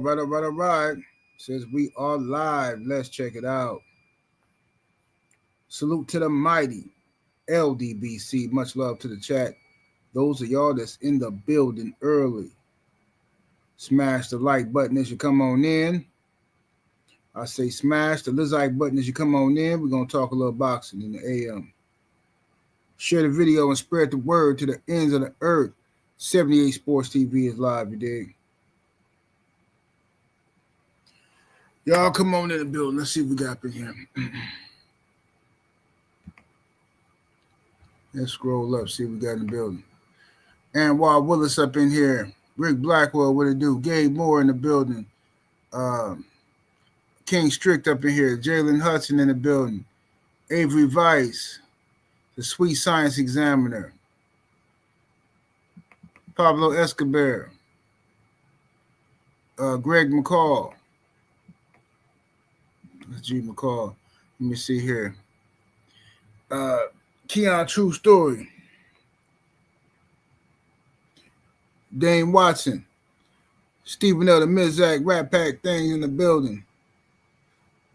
All right. Says we are live. Let's check it out. Salute to the mighty LDBC. Much love to the chat. Those of y'all that's in the building early, smash the like button as you come on in. I say smash the like button as you come on in. We're going to talk a little boxing in the AM. Share the video and spread the word to the ends of the earth. 78 Sports TV is live, you dig? Y'all come on in the building. Let's see what we got up in here. Let's scroll up, see what we got in the building. And while Willis up in here, Rick Blackwell, what it do? Gabe Moore in the building. King Strict up in here. Jalen Hudson in the building. Avery Vice, the Sweet Science Examiner. Pablo Escobar. Greg McCall. That's G McCall. Let me see here. Keon True Story. Dane Watson. Stephen L. the Mizak Rat Pack thing in the building.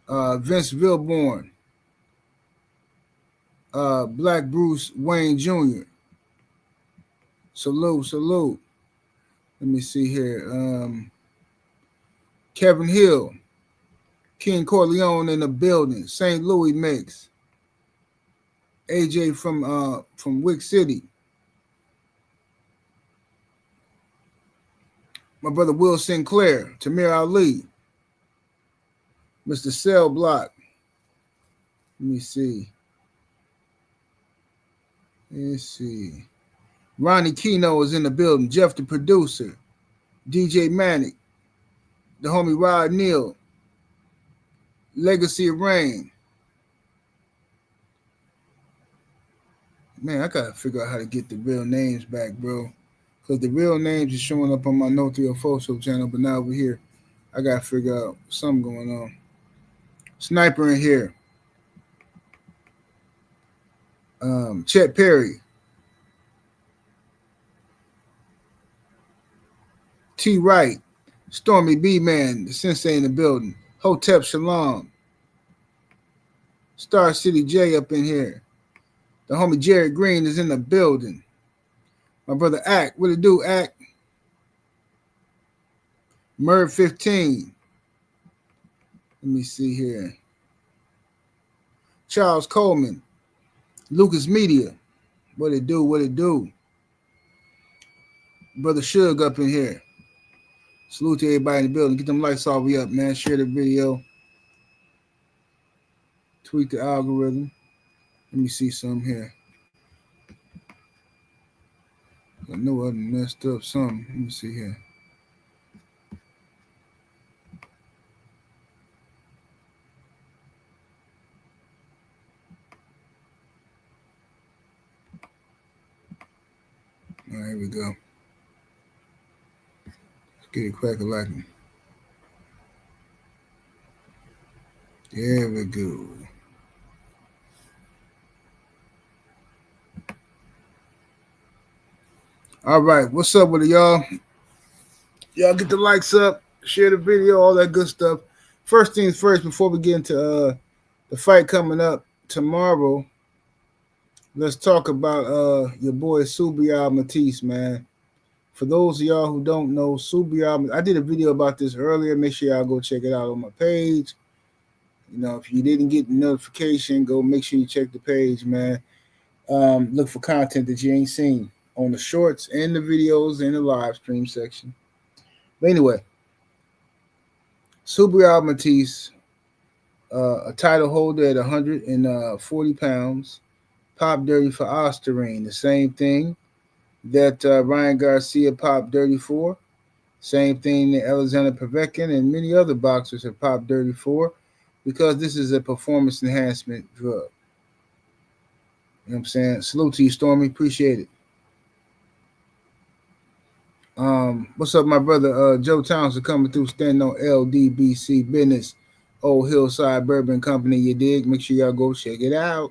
Vince Vilborn. Black Bruce Wayne Jr. Salute. Let me see here. Kevin Hill. King Corleone in the building. St. Louis Mix. AJ from Wick City. My brother Will Sinclair. Tamir Ali. Mr. Cell Block. Let me see. Let's see. Ronnie Keno is in the building. Jeff the producer. DJ Manic. The homie Rod Neal. Legacy of Rain. Man, I gotta figure out how to get the real names back, bro. Because the real names is showing up on my No 304 show channel, but now we're here. I gotta figure out something going on. Sniper in here. Chet Perry. T. Wright. Stormy B. Man, the sensei in the building. Hotep Shalom. Star City J up in here. The homie Jared Green is in the building. My brother Ack. What it do, Ack? Merv 15. Let me see here. Charles Coleman. Lucas Media. What it do? Brother Suge up in here. Salute to everybody in the building. Get them lights all the way up, man. Share the video. Tweak the algorithm. Let me see some here. I know I messed up something. Let me see here. All right, here we go. Let's get it crack-a-lacking. There we go. All right, what's up with it, y'all? Y'all get the likes up, share the video, all that good stuff. First things first, before we get into the fight coming up tomorrow, let's talk about your boy Subriel Matias, man. For those of y'all who don't know, Subriel, I did a video about this earlier. Make sure y'all go check it out on my page. You know, if you didn't get the notification, go make sure you check the page, man. Look for content that you ain't seen on the shorts and the videos in the live stream section. But anyway, Subriel Matias, a title holder at 140 pounds, popped dirty for Osterine, the same thing that Ryan Garcia popped dirty for, same thing that Alexander Povetkin and many other boxers have popped dirty for, because this is a performance enhancement drug. You know what I'm saying? Salute to you, Stormy. Appreciate it. What's up, my brother Joe Townsend coming through, standing on LDBC business, Old Hillside Bourbon Company, you dig? Make sure y'all go check it out.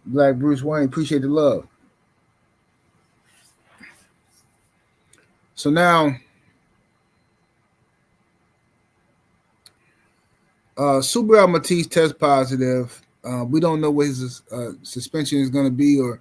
Black Bruce Wayne, appreciate the love. So now, Subriel Matias test positive. We don't know what his suspension is going to be or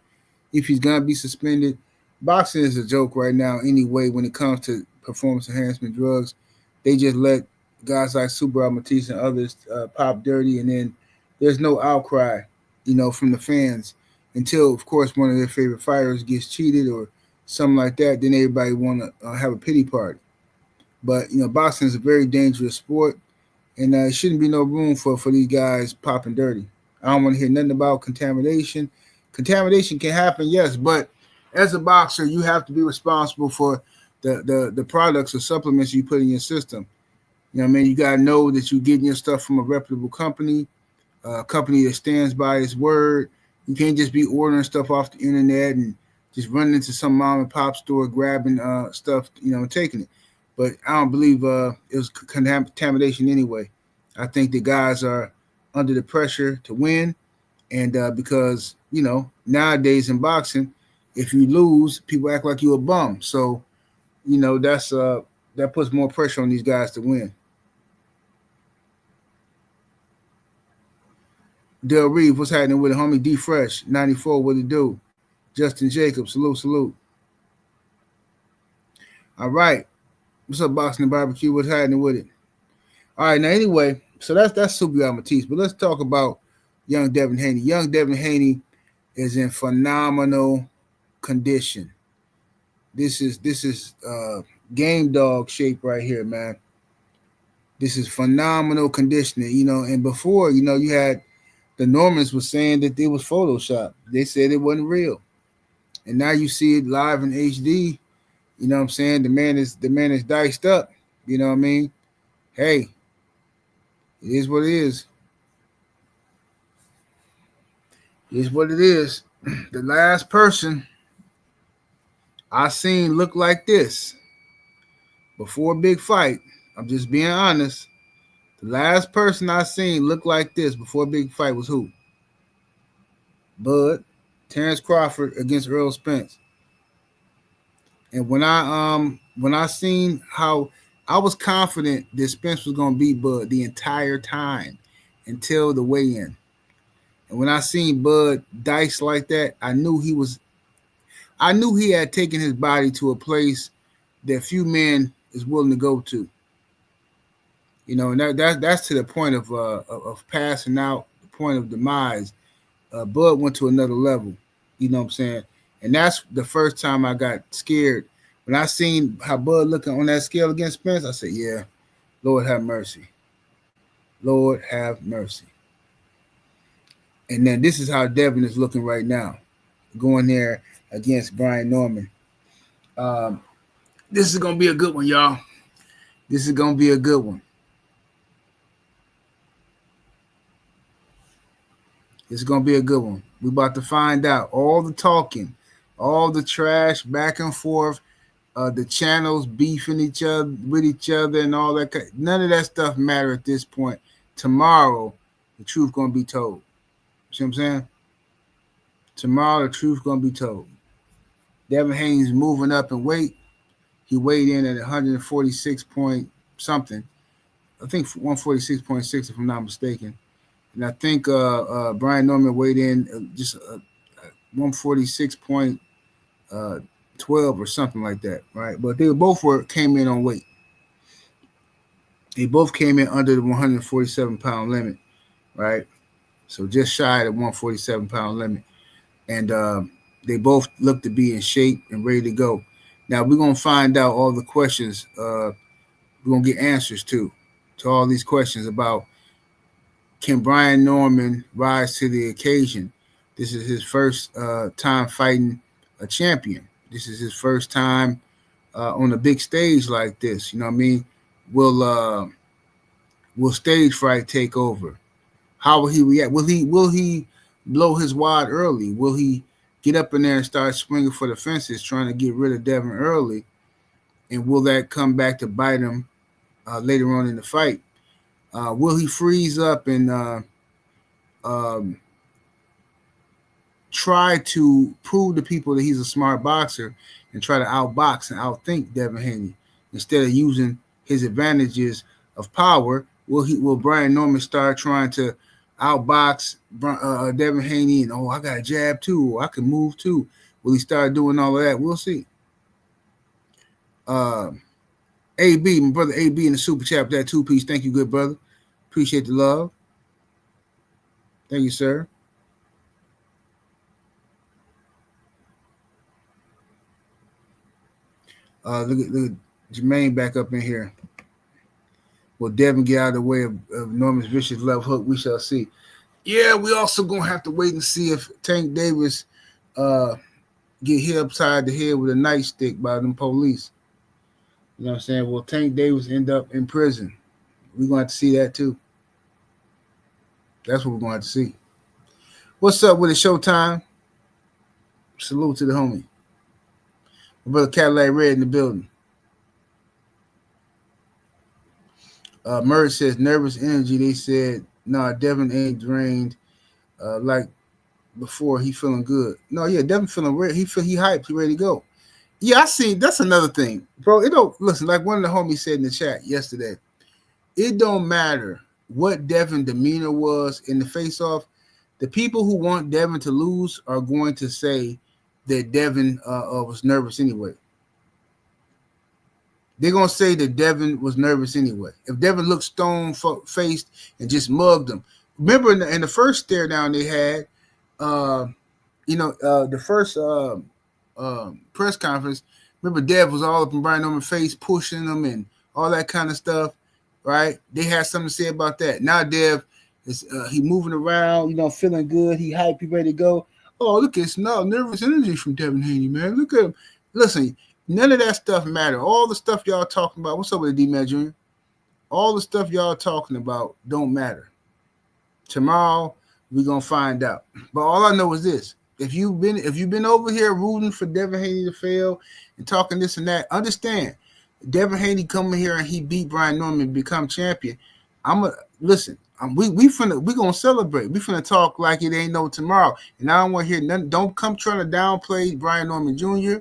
if he's going to be suspended. Boxing is a joke right now anyway when it comes to performance enhancement drugs. They just let guys like Subriel Matias and others pop dirty, and then there's no outcry, from the fans until, of course, one of their favorite fighters gets cheated or something like that. Then everybody want to have a pity party. But, boxing is a very dangerous sport, and it shouldn't be no room for these guys popping dirty. I don't want to hear nothing about contamination. Contamination can happen, yes, but as a boxer, you have to be responsible for the products or supplements you put in your system. You know what I mean? You got to know that you're getting your stuff from a reputable company, a company that stands by its word. You can't just be ordering stuff off the internet and just running into some mom and pop store grabbing stuff, and taking it. But I don't believe it was contamination anyway. I think the guys are under the pressure to win, and because nowadays in boxing, if you lose, people act like you're a bum. So that puts more pressure on these guys to win. Del Reeve, what's happening with it, homie? D Fresh 94, what it do? Justin Jacobs, salute. All right, what's up, Boxing and Barbecue? What's happening with it? All right, now anyway, so that's Subriel Matias, but let's talk about young Devin Haney. Young Devin Haney is in phenomenal condition. This is game dog shape right here, man. This is phenomenal conditioning, and before, you had the Normans was saying that it was Photoshop. They said it wasn't real, and now you see it live in HD. You know what I'm saying? The man is diced up. You know what I mean? Hey, it is what it is. It is what it is. The last person I seen look like this before a big fight, I'm just being honest. The last person I seen look like this before a big fight was who? Bud, Terrence Crawford against Earl Spence. And when I seen how I was confident that Spence was gonna beat Bud the entire time until the weigh-in. And when I seen Bud dice like that, I knew he had taken his body to a place that few men is willing to go to. And that's to the point of passing out, the point of demise. Bud went to another level. You know what I'm saying? And that's the first time I got scared. When I seen how Bud looking on that scale against Spence, I said, yeah, Lord have mercy. Lord have mercy. And then this is how Devin is looking right now, going there against Brian Norman. This is going to be a good one, y'all. This is going to be a good one. It's going to be a good one. We're about to find out all the talking, all the trash back and forth, the channels beefing with each other and all that. None of that stuff matter at this point. Tomorrow, the truth going to be told. See what I'm saying? Tomorrow, the truth going to be told. Devin Haney's moving up in weight. He weighed in at 146 point something. I think 146.6 if I'm not mistaken. And I think Brian Norman weighed in just 146.12 or something like that, right? But they both came in on weight. They both came in under the 147-pound limit, right? So just shy of the 147-pound limit. And they both look to be in shape and ready to go. Now, we're going to find out all the questions. We're going to get answers to all these questions about, can Brian Norman rise to the occasion? This is his first time fighting a champion. This is his first time on a big stage like this. You know what I mean? Will stage fright take over? How will he react? Will he blow his wad early? Will he get up in there and start swinging for the fences, trying to get rid of Devin early? And will that come back to bite him later on in the fight? Will he freeze up and try to prove to people that he's a smart boxer and try to outbox and outthink Devin Haney instead of using his advantages of power. Will Brian Norman start trying to outbox Devin Haney and I got a jab too, or I can move too? Will he start doing all of that? We'll see. AB, my brother AB in the super chat, that 2-piece. Thank you, good brother. Appreciate the love. Thank you, sir. Look at Jermaine back up in here. Will Devin get out of the way of Norman's vicious left hook? We shall see. Yeah, we also gonna have to wait and see if Tank Davis get hit upside the head with a nightstick by them police. You know what I'm saying? Will Tank Davis end up in prison? We're gonna have to see that too. That's what we're gonna have to see. What's up with it, Showtime? Salute to the homie. My brother Cadillac Red in the building. Merge says nervous energy. They said, nah, Devin ain't drained like before. He feeling good. No, yeah, Devin feeling ready. He hyped. He ready to go. Yeah, I see. That's another thing, bro. It don't listen like one of the homies said in the chat yesterday. It don't matter what Devin demeanor was in the face-off. The people who want Devin to lose are going to say that Devin was nervous anyway. They're going to say that Devin was nervous anyway. If Devin looked stone-faced and just mugged him. Remember in the first stare down they had, the first press conference, remember Dev was all up in Brian Norman's face, pushing him and all that kind of stuff, right? They had something to say about that. Now Dev is he moving around, feeling good. He hyped, he ready to go. Oh, look, it's not nervous energy from Devin Haney, man. Look at him. Listen, none of that stuff matter. All the stuff y'all talking about, what's up with the D-Man Jr.? All the stuff y'all talking about don't matter. Tomorrow, we're going to find out. But all I know is this. If you've been over here rooting for Devin Haney to fail and talking this and that, understand, Devin Haney coming here and he beat Brian Norman and become champion. We gonna celebrate. We finna talk like it ain't no tomorrow. And I don't want to hear nothing. Don't come trying to downplay Brian Norman Jr.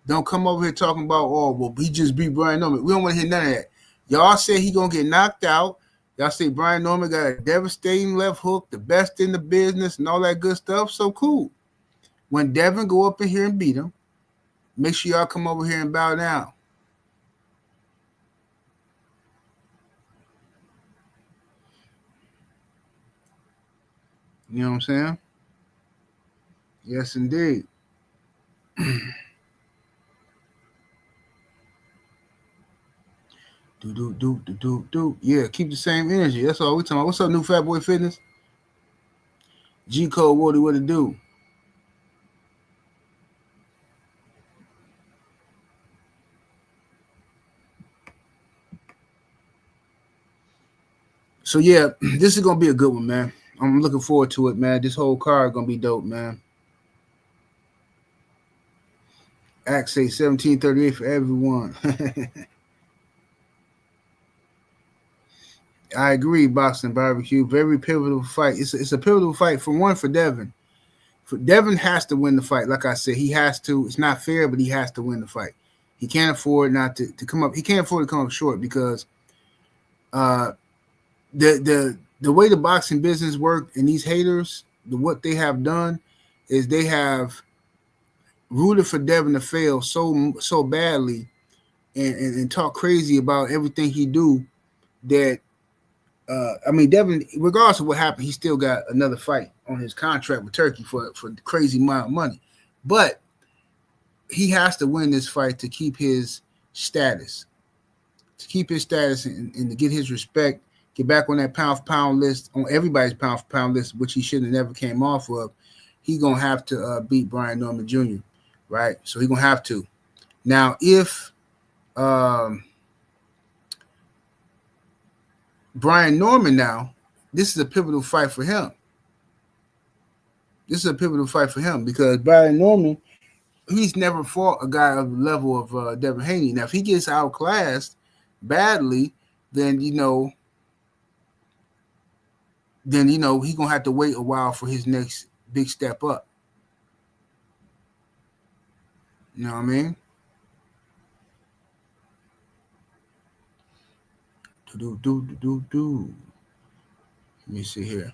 Don't come over here talking about, he just beat Brian Norman. We don't want to hear none of that. Y'all say he gonna get knocked out. Y'all say Brian Norman got a devastating left hook, the best in the business, and all that good stuff. So cool. When Devin go up in here and beat him, make sure y'all come over here and bow down. You know what I'm saying? Yes, indeed. Do. Yeah, keep the same energy. That's all we talking about. What's up, new Fat Boy Fitness? G Code, what it do? So yeah, this is gonna be a good one, man. I'm looking forward to it, man. This whole card gonna be dope, man. Act say 1738 for everyone. I agree, Boxing Barbecue. Very pivotal fight. It's a pivotal fight for Devin. Devin has to win the fight. Like I said, he has to. It's not fair, but he has to win the fight. He can't afford not to come up. He can't afford to come up short because the way the boxing business works and these haters, what they have done is they have rooted for Devin to fail so badly and talk crazy about everything he do that Devin, regardless of what happened, he still got another fight on his contract with Turkey for crazy amount of money. But he has to win this fight to keep his status, and to get his respect, get back on that pound for pound list, on everybody's pound for pound list, which he should have never came off of. He's going to have to beat Brian Norman Jr., right? So he's going to have to. Now, if Brian Norman now, this is a pivotal fight for him. Because Brian Norman, he's never fought a guy of the level of Devin Haney. Now, if he gets outclassed badly, then he's going to have to wait a while for his next big step up. You know what I mean? Do. Let me see here.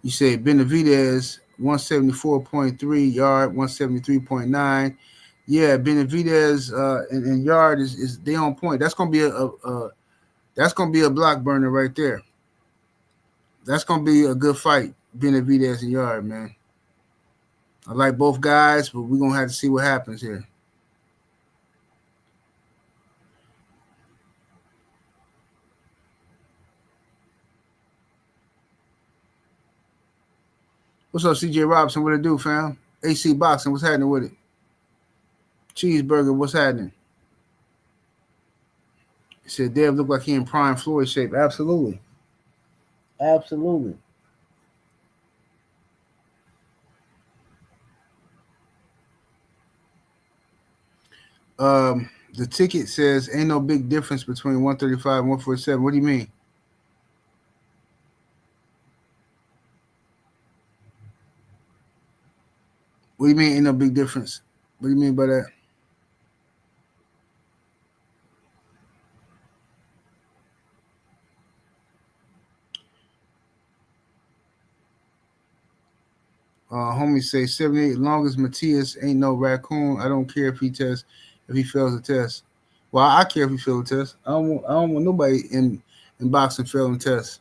You say Benavidez 174.3 Yarde, 173.9. Yeah, Benavidez and Yarde is they on point. That's gonna be a block burner right there. That's gonna be a good fight, Benavidez and Yarde, man. I like both guys, but we're gonna have to see what happens here. What's up, CJ Robinson? What it do, fam? AC Boxing, what's happening with it? Cheeseburger, what's happening? He said Dev looked like he in prime Floyd shape. Absolutely. Absolutely. The ticket says ain't no big difference between 135 and 147. What do you mean? What do you mean ain't no big difference? What do you mean by that? Homie say 78 long as Matias ain't no raccoon. I don't care if he fails the test. Well, I care if he fails the test. I don't want nobody in boxing failing tests.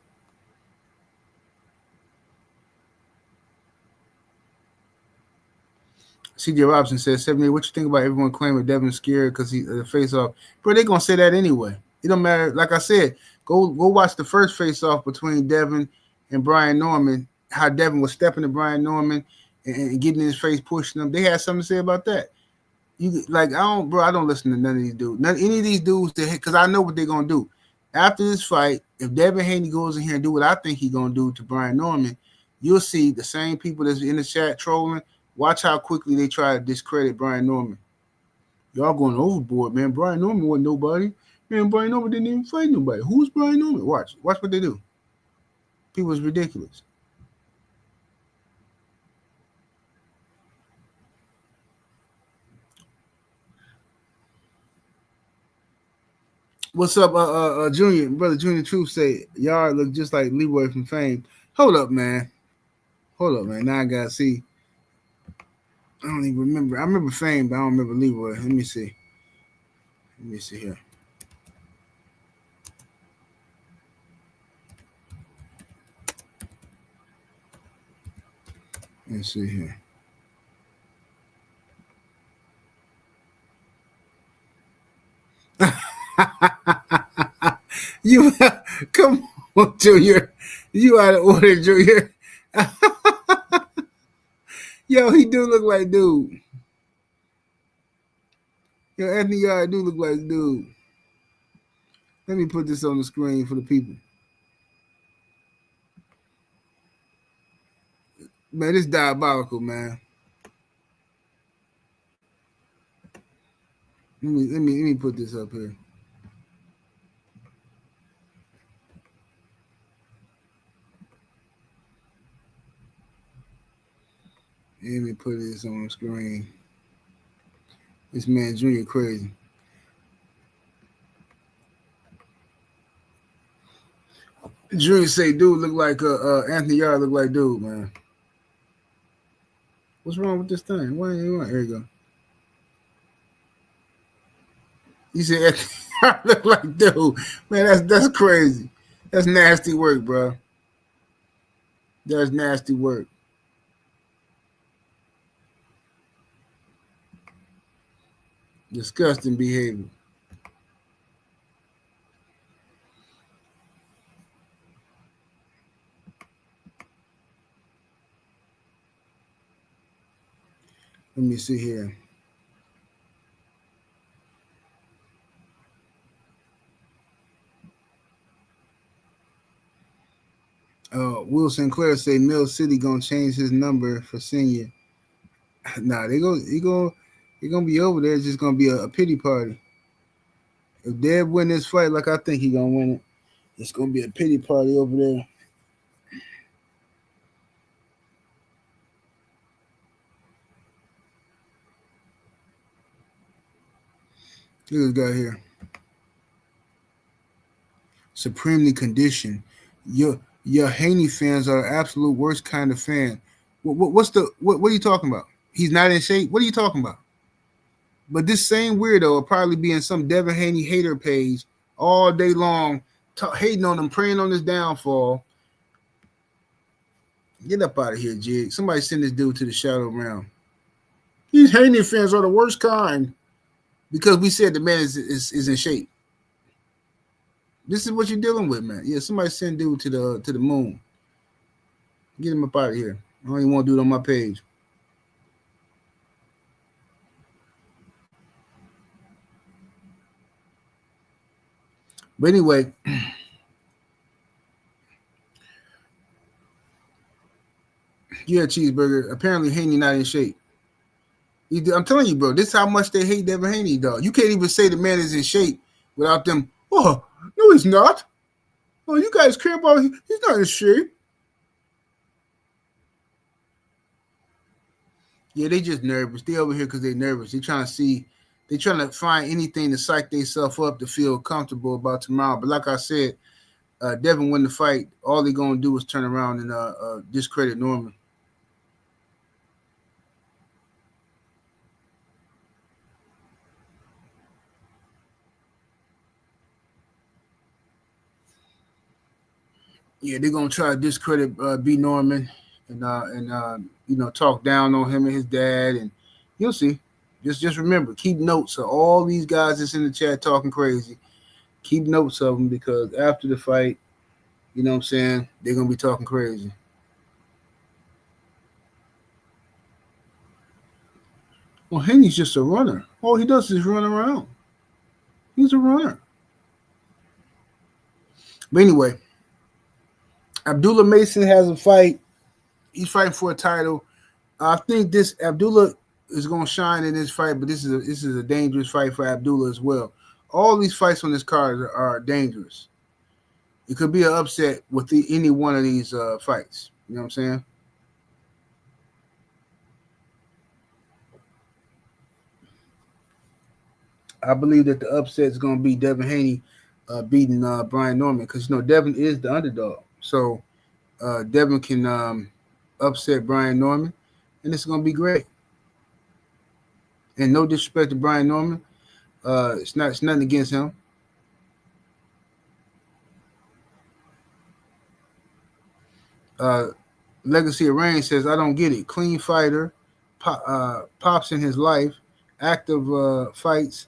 CJ Robinson says 78. What you think about everyone claiming Devin's scared because he the face off? Bro, they gonna say that anyway. It don't matter. Like I said, go watch the first face off between Devin and Brian Norman. How Devin was stepping to Brian Norman and getting in his face, pushing him. They had something to say about that. You like I don't listen to none of these dudes. Any of these dudes because I know what they're gonna do. After this fight, if Devin Haney goes in here and do what I think he's gonna do to Brian Norman, you'll see the same people that's in the chat trolling. Watch how quickly they try to discredit Brian Norman. Y'all going overboard, man. Brian Norman wasn't nobody. Man, Brian Norman didn't even fight nobody. Who's Brian Norman? Watch what they do. People is ridiculous. What's up, Junior? Brother Junior Truth say Yarde look just like Leroy from Fame. Hold up, man. Now I gotta see. I don't even remember. I remember Fame, but I don't remember Leroy. Let me see. Here. Let's see here. You come on, Junior. You out of order, Junior. Yo, he do look like dude. Yo, Anthony Yarde do look like dude. Let me put this on the screen for the people. Man, it's diabolical, man. Let me put this up here. Let me put this on the screen. This man Junior crazy. Junior say dude look like Anthony Yarde look like dude, man. What's wrong with this thing? Why ain't you? Here you go. You said Anthony Yarde look like dude. Man, that's crazy. That's nasty work, bro. That's nasty work. Disgusting behavior. Let me see here. Will Sinclair say Mill City gonna change his number for senior. Nah, he gonna be over there. It's just gonna be a pity party. If Deb win this fight, like I think he gonna win it, it's gonna be a pity party over there. Look at this guy here. Supremely conditioned. Your Haney fans are the absolute worst kind of fan. What are you talking about? He's not in shape. What are you talking about? But this same weirdo will probably be in some Devin Haney hater page all day long, hating on him, praying on his downfall. Get up out of here, Jig. Somebody send this dude to the shadow realm. These Haney fans are the worst kind because we said the man is in shape. This is what you're dealing with, man. Yeah, somebody send dude to the moon. Get him up out of here. I don't even want to do it on my page. But anyway, yeah, cheeseburger. Apparently, Haney not in shape. I'm telling you, bro. This is how much they hate Devin Haney, dog. You can't even say the man is in shape without them. Oh, no, he's not. Oh, you guys care about him. He's not in shape. Yeah, they just nervous. They over here because they nervous. They trying to see. They trying to find anything to psych themselves up to feel comfortable about tomorrow. But like I said, Devin win the fight. All they gonna do is turn around and discredit Norman. Yeah, they're gonna try to discredit B Norman and talk down on him and his dad, and you'll see. Just remember, keep notes of all these guys that's in the chat talking crazy. Keep notes of them because after the fight, you know what I'm saying, they're gonna be talking crazy. Well, Haney's just a runner. All he does is run around. He's a runner. But anyway, Abdullah Mason has a fight. He's fighting for a title. I think this Abdullah is going to shine in this fight, but this is a dangerous fight for Abdullah as well. All these fights on this card are dangerous. It could be an upset with any one of these fights. You know what I'm saying? I believe that the upset is going to be Devin Haney beating Brian Norman because Devin is the underdog. So Devin can upset Brian Norman, and it's going to be great. And no disrespect to Brian Norman, it's nothing against him. Legacy of Rain says, I don't get it. Clean fighter, pops in his life, active fights.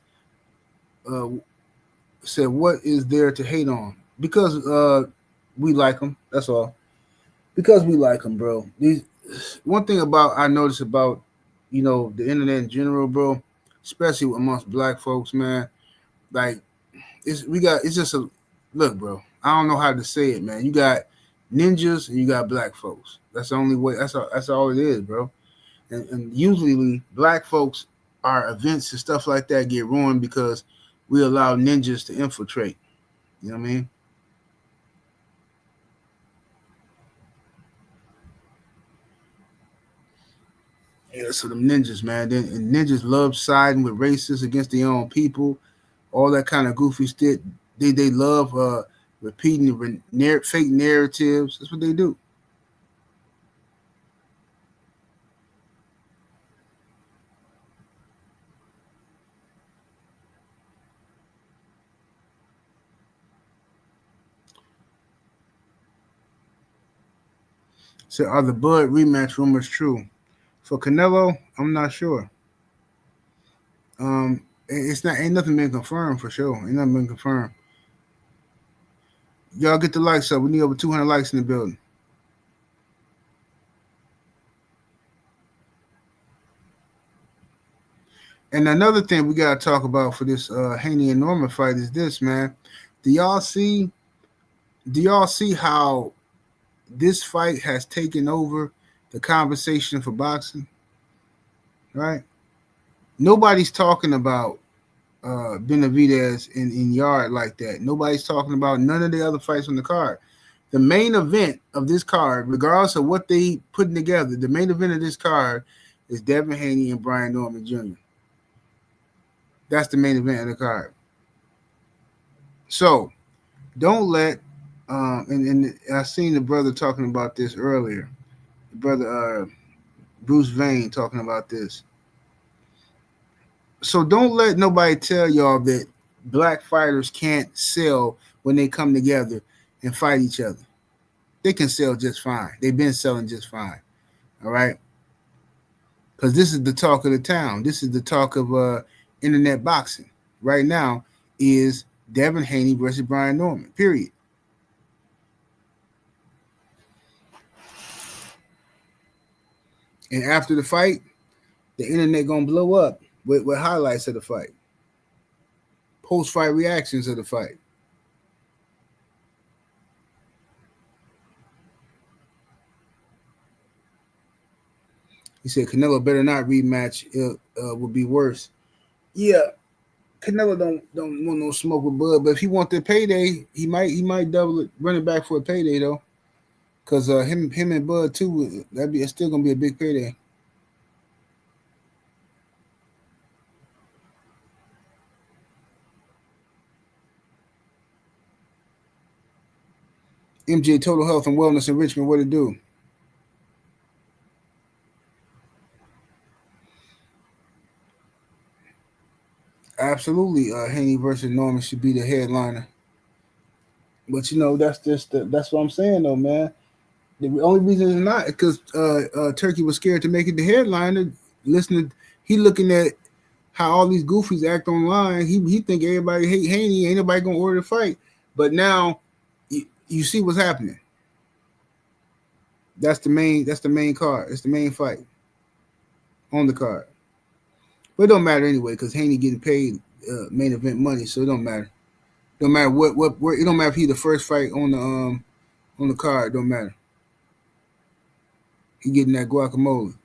Said, what is there to hate on? Because we like him. That's all. Because we like him, bro. One thing I notice about the internet in general, bro, especially amongst black folks, man. Like it's just a look, bro. I don't know how to say it, man. You got ninjas and you got black folks. That's the only way. That's all it is, bro. And usually black folks, our events and stuff like that get ruined because we allow ninjas to infiltrate. You know what I mean? Yeah, so them ninjas, man. And ninjas love siding with racists against their own people, all that kind of goofy shit. They love repeating fake narratives. That's what they do. So are the Bud rematch rumors true? For Canelo, I'm not sure. Ain't nothing been confirmed for sure. Ain't nothing been confirmed. Y'all get the likes up. We need over 200 likes in the building. And another thing we gotta talk about for this Haney and Norman fight is this, man. Do y'all see how this fight has taken over the conversation for boxing? Right? Nobody's talking about Benavidez in Yarde like that. Nobody's talking about none of the other fights on the card. The main event of this card, regardless of what they putting together, the main event of this card is Devin Haney and Brian Norman Jr. That's the main event of the card. So don't let and I seen the brother talking about this earlier. The brother Bruce Vane talking about this. So don't let nobody tell y'all that black fighters can't sell when they come together and fight each other. They can sell just fine. They've been selling just fine. All right. Because this is the talk of the town. This is the talk of internet boxing right now is Devin Haney versus Brian Norman, period. And after the fight, the internet gonna blow up with highlights of the fight, post-fight reactions of the fight. He said Canelo better not rematch. It would be worse. Yeah, Canelo don't want no smoke with Bud, but if he want the payday, he might double it, run it back for a payday though. Cause him and Bud too, it's still gonna be a big payday. MJ Total Health and Wellness in Richmond, what it do? Absolutely, Haney versus Norman should be the headliner. But that's just that's what I'm saying though, man. The only reason it's not because Turkey was scared to make it the headliner. Listening, he looking at how all these goofies act online. He think everybody hate Haney. Ain't nobody gonna order the fight. But now you see what's happening. That's the main. That's the main card. It's the main fight on the card. But it don't matter anyway because Haney getting paid main event money, so it don't matter. Don't matter what where, it don't matter if he the first fight on the card. It don't matter. He getting that guacamole.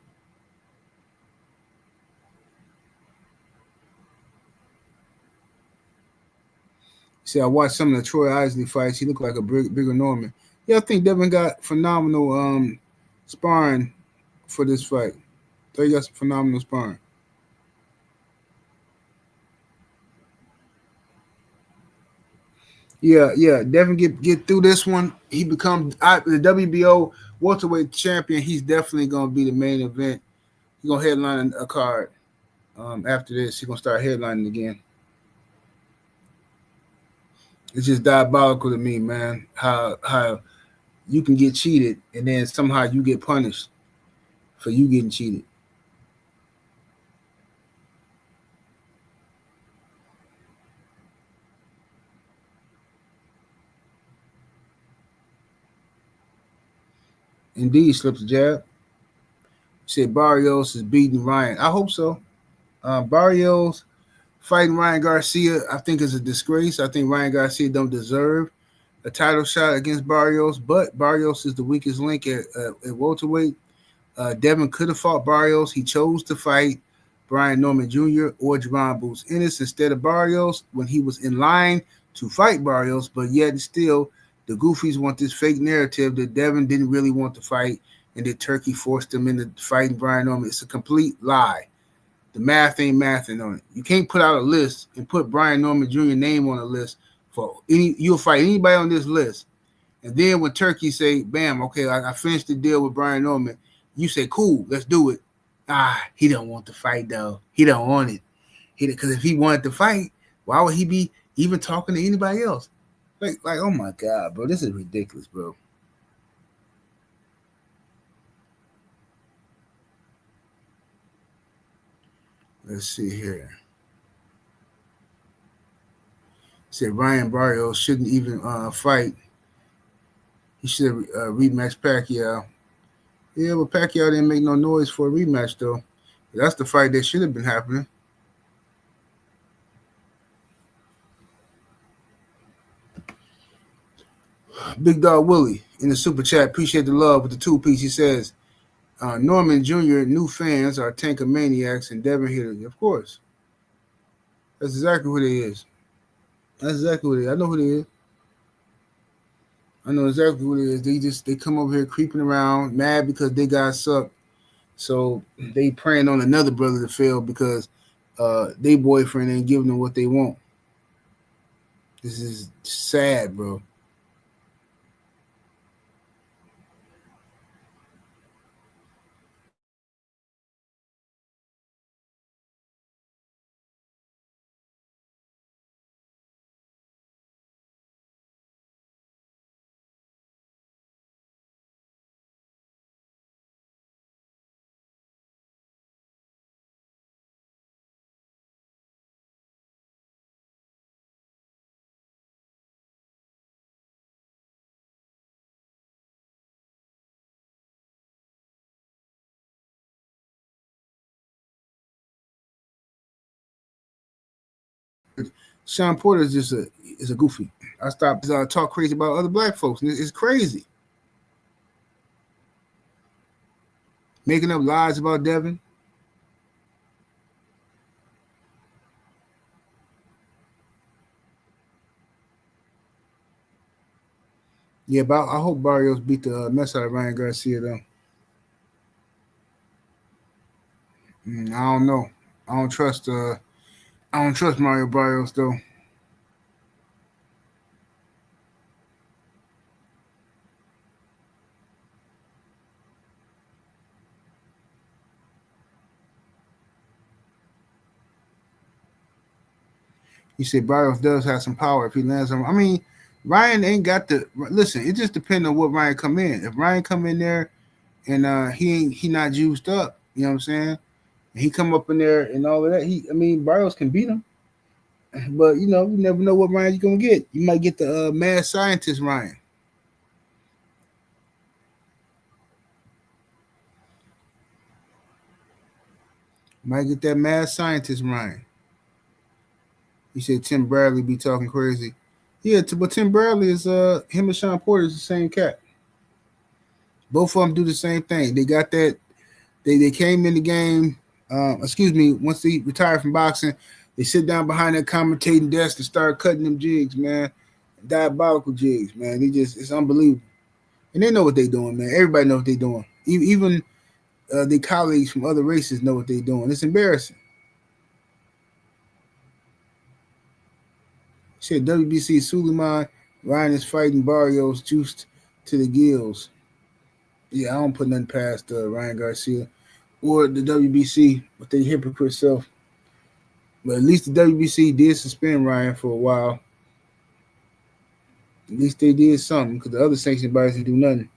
See, I watched some of the Troy Isley fights. He looked like a bigger Norman. Yeah, I think Devin got phenomenal sparring for this fight. So he got some phenomenal sparring. Yeah. Devin get through this one. He become the WBO welterweight champion. He's definitely gonna be the main event. He's gonna headline a card. After this, he's gonna start headlining again. It's just diabolical to me, man. How you can get cheated and then somehow you get punished for you getting cheated. Indeed, slips a jab. Said Barrios is beating Ryan. I hope so. Barrios fighting Ryan Garcia, I think is a disgrace. I think Ryan Garcia don't deserve a title shot against Barrios, but Barrios is the weakest link at welterweight. Devin could have fought Barrios. He chose to fight Brian Norman Jr. or Javon Boots Ennis instead of Barrios when he was in line to fight Barrios, but yet still the goofies want this fake narrative that Devin didn't really want to fight and that Turkey forced him into fighting Brian Norman. It's a complete lie. The math ain't mathing on it. You can't put out a list and put Brian Norman Jr. name on a list for any. You'll fight anybody on this list, and then when Turkey say, "Bam, okay, I finished the deal with Brian Norman," you say, "Cool, let's do it." He don't want to fight though. He don't want it. Because if he wanted to fight, why would he be even talking to anybody else? Like, oh my God, bro, this is ridiculous, bro. Let's see here. Said Ryan Barrios shouldn't even fight. He should have rematched Pacquiao. Yeah, but Pacquiao didn't make no noise for a rematch though. That's the fight that should have been happening. Big Dog Willie in the super chat. Appreciate the love with the 2-piece. He says Norman Jr. new fans are tanker maniacs and Devin hitters. Of course, that's exactly who they is. That's exactly who they is. I know who they is. I know exactly who it is. They come over here creeping around, mad because they got sucked. So they praying on another brother to fail because they boyfriend ain't giving them what they want. This is sad, bro. Sean Porter is a goofy. I stopped talk crazy about other black folks. And it's crazy. Making up lies about Devin. Yeah, but I hope Barrios beat the mess out of Ryan Garcia though. I don't know. I don't trust. I don't trust Mario Barrios though. He said Barrios does have some power if he lands on. I mean, Ryan ain't got the listen. It just depends on what Ryan come in. If Ryan come in there and he not juiced up, you know what I'm saying? He come up in there and all of that. I mean, Barrios can beat him, but you never know what Ryan you're gonna get. You might get the mad scientist Ryan. Might get that mad scientist Ryan. He said Tim Bradley be talking crazy. Yeah, but Tim Bradley is him and Sean Porter is the same cat. Both of them do the same thing. They got that. They came in the game. Excuse me. Once they retired from boxing, they sit down behind that commentating desk and start cutting them jigs, man. Diabolical jigs, man. It's unbelievable. And they know what they're doing, man. Everybody knows what they're doing. Even their colleagues from other races know what they're doing. It's embarrassing. Said WBC Suleiman Ryan is fighting Barrios juiced to the gills. Yeah, I don't put nothing past Ryan Garcia or the WBC with their hypocrite self. But at least the WBC did suspend Ryan for a while. At least they did something because the other sanctioned bodies didn't do nothing.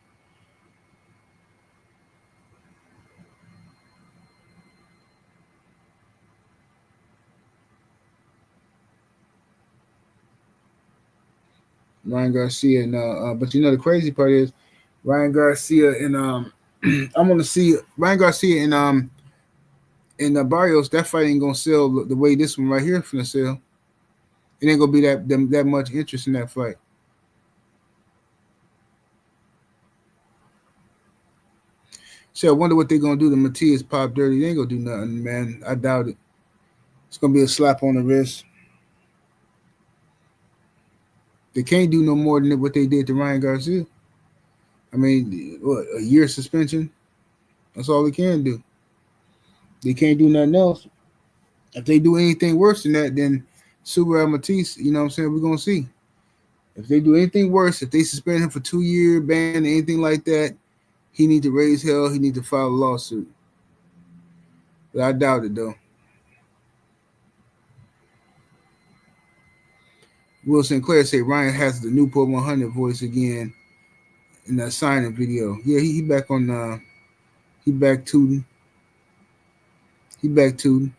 Ryan Garcia and but the crazy part is Ryan Garcia and I'm gonna see Ryan Garcia and Barrios. That fight ain't gonna sell the way this one right here is gonna sell. It ain't gonna be that much interest in that fight. So I wonder what they're gonna do to Matias Pop Dirty. They ain't gonna do nothing, man. I doubt it. It's gonna be a slap on the wrist. They can't do no more than what they did to Ryan Garcia. I mean, what, a year suspension? That's all they can do. They can't do nothing else. If they do anything worse than that, then Subriel Matias, you know what I'm saying, we're gonna see. If they do anything worse, if they suspend him for 2-year ban, anything like that, he need to raise hell. He need to file a lawsuit. But I doubt it though. Will Sinclair say Ryan has the Newport 100 voice again in that signing video. Yeah, he back on. He back tooting. He back tooting.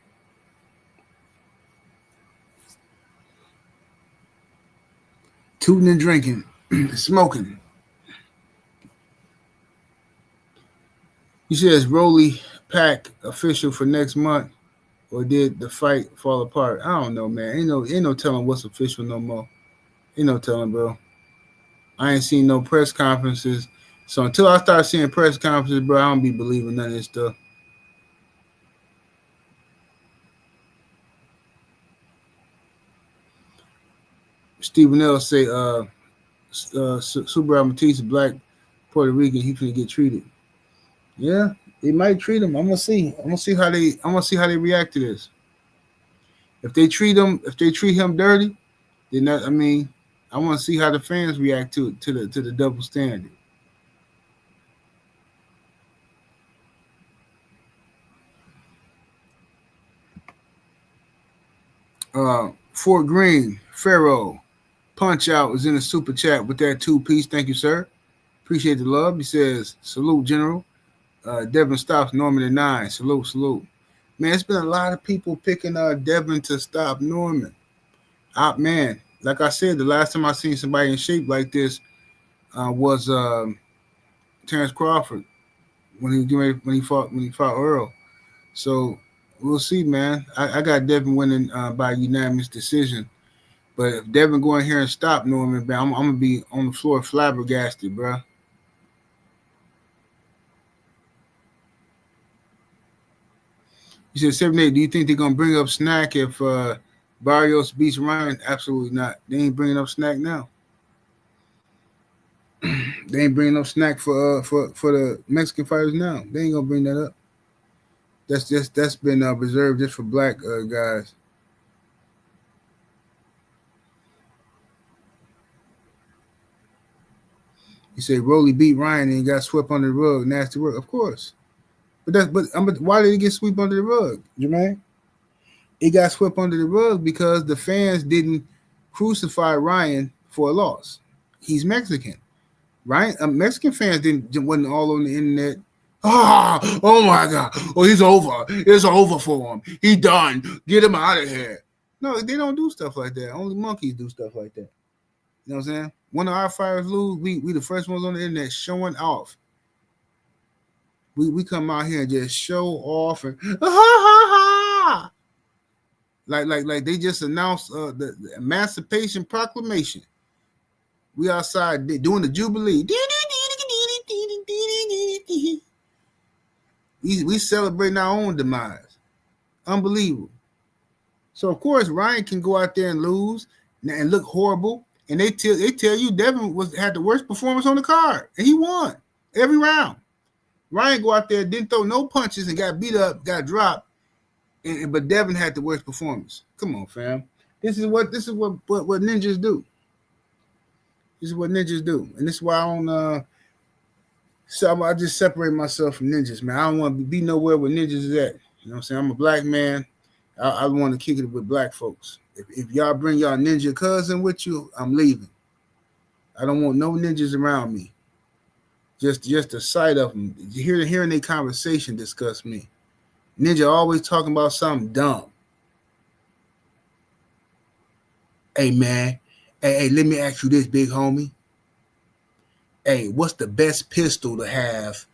Tooting and drinking, smoking. He says Rolly Pack official for next month, or did the fight fall apart? I don't know, man. Ain't no telling what's official no more. Ain't no telling, bro. I ain't seen no press conferences. So until I start seeing press conferences, bro, I don't be believing none of this stuff. Stephen L. say, Subriel Matias, black Puerto Rican, he finna get treated. Yeah, they might treat him. I'm gonna see. I'm gonna see how they react to this. If they treat him dirty, then that, I mean, I want to see how the fans react to the double standard. Fort Greene, Pharaoh, Punch Out is in the super chat with that 2-piece. Thank you, sir. Appreciate the love. He says, salute, General. Devin stops Norman at 9. Salute, salute. Man, it's been a lot of people picking Devin to stop Norman. Man, like I said, the last time I seen somebody in shape like this was Terrence Crawford when he fought Earl. So we'll see, man. I got Devin winning by unanimous decision. But if Devin go in here and stop Norman, man, I'm gonna be on the floor flabbergasted, bro. He said 78. Do you think they're gonna bring up Snack if Barrios beats Ryan? Absolutely not. They ain't bringing up Snack now. They ain't bringing up Snack for the Mexican fighters now. They ain't gonna bring that up. That's been reserved just for black guys. He said Rolly beat Ryan and got swept under the rug. Nasty work, of course. But why did he get swept under the rug, Jermaine? It got swept under the rug because the fans didn't crucify Ryan for a loss. He's Mexican. Ryan, Mexican fans wasn't all on the internet. Oh my God! Oh, he's over. It's over for him. He done. Get him out of here. No, they don't do stuff like that. Only monkeys do stuff like that. You know what I'm saying? When our fighters lose, we the first ones on the internet showing off. We come out here and just show off and like they just announced the Emancipation Proclamation. We outside doing the Jubilee. We celebrating our own demise. Unbelievable. So of course Ryan can go out there and lose and look horrible, and they tell you Devin had the worst performance on the card, and he won every round. Ryan go out there, didn't throw no punches, and got beat up, got dropped, but Devin had the worst performance. Come on, fam. This is what ninjas do. This is what ninjas do, and this is why I don't. So I just separate myself from ninjas, man. I don't want to be nowhere where ninjas is at. You know what I'm saying? I'm a black man. I want to kick it with black folks. If y'all bring y'all ninja cousin with you, I'm leaving. I don't want no ninjas around me. Just the sight of them. Hearing their conversation disgusts me. Ninja always talking about something dumb. Hey, man. Hey, let me ask you this, big homie. Hey, what's the best pistol to have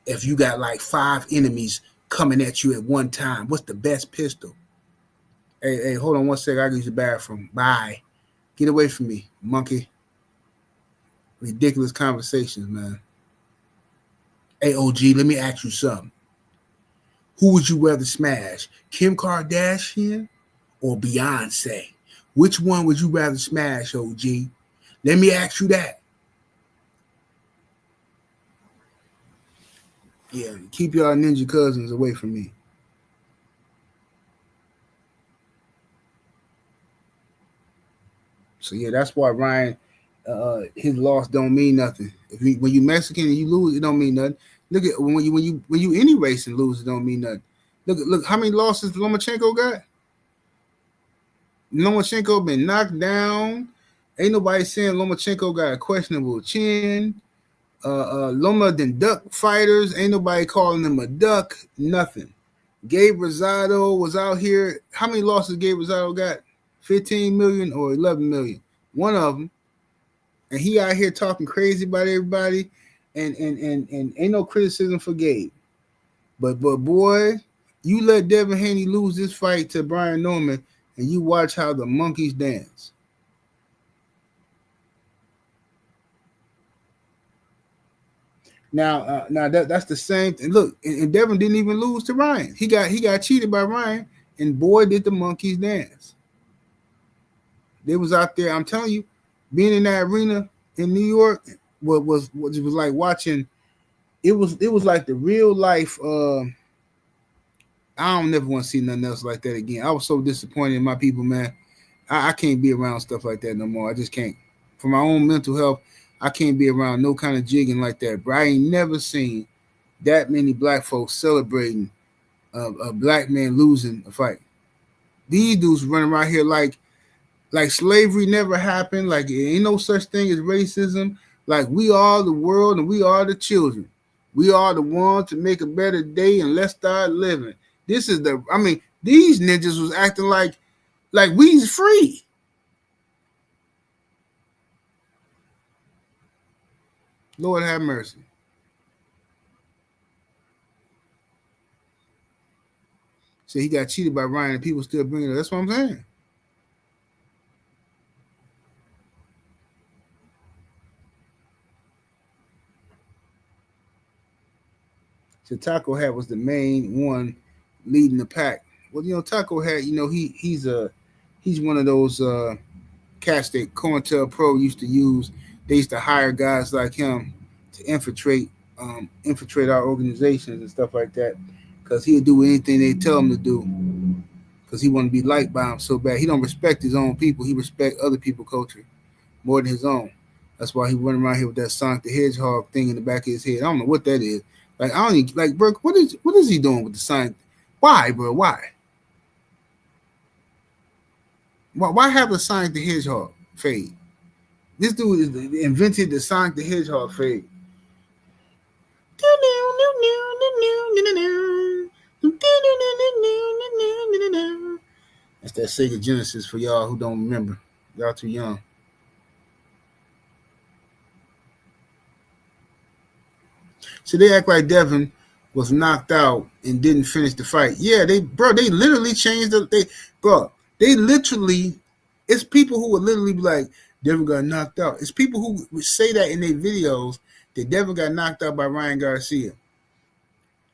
if you got like 5 enemies coming at you at one time? What's the best pistol? Hey, hold on one second. I use the bathroom. Bye. Get away from me, monkey. Ridiculous conversations, man. Hey, OG, let me ask you something. Who would you rather smash, Kim Kardashian or Beyonce? Which one would you rather smash, OG? Let me ask you that. Yeah, keep y'all ninja cousins away from me. So yeah, that's why Ryan, his loss don't mean nothing. When you Mexican and you lose, it don't mean nothing. Look at when you any race and lose, it don't mean nothing. Look how many losses Lomachenko got. Lomachenko been knocked down. Ain't nobody saying Lomachenko got a questionable chin. Loma done duck fighters. Ain't nobody calling him a duck. Nothing. Gabe Rosado was out here. How many losses Gabe Rosado got? 15 million or 11 million. One of them. And he out here talking crazy about everybody. And ain't no criticism for Gabe. But boy, you let Devin Haney lose this fight to Brian Norman, and you watch how the monkeys dance. Now that's the same thing. Look, and Devin didn't even lose to Ryan. He got cheated by Ryan, and boy did the monkeys dance. They was out there. I'm telling you, being in that arena in New York was like watching. It was like the real life I don't never want to see nothing else like that again. I was so disappointed in my people, man. I can't be around stuff like that no more. I just can't. For my own mental health, I can't be around no kind of jigging like that. Bro, I ain't never seen that many black folks celebrating a black man losing a fight. These dudes running around here like slavery never happened, like ain't no such thing as racism, like we are the world and we are the children. We are the ones to make a better day and let's start living. This is these ninjas was acting like we's free. Lord have mercy. So he got cheated by Ryan and people still bringing it. That's what I'm saying. So Taco Hat was the main one leading the pack. Well, Taco Hat, he's one of those cats that COINTELPRO used to use. They used to hire guys like him to infiltrate our organizations and stuff like that, because he'll do anything they tell him to do, because he want to be liked by them so bad. He don't respect his own people. He respect other people's culture more than his own. That's why he running around here with that Sonic the Hedgehog thing in the back of his head. I don't know what that is. Like, I don't even, like, bro, what is he doing with the Sonic? Why, bro? Why have a Sonic the Hedgehog fade? This dude invented the Sonic the Hedgehog fade. That's that Sega Genesis for y'all who don't remember. Y'all too young. So they act like Devin was knocked out and didn't finish the fight. Yeah, they literally changed they literally, it's people who would literally be like, Devin got knocked out. It's people who would say that in their videos that Devin got knocked out by Ryan Garcia.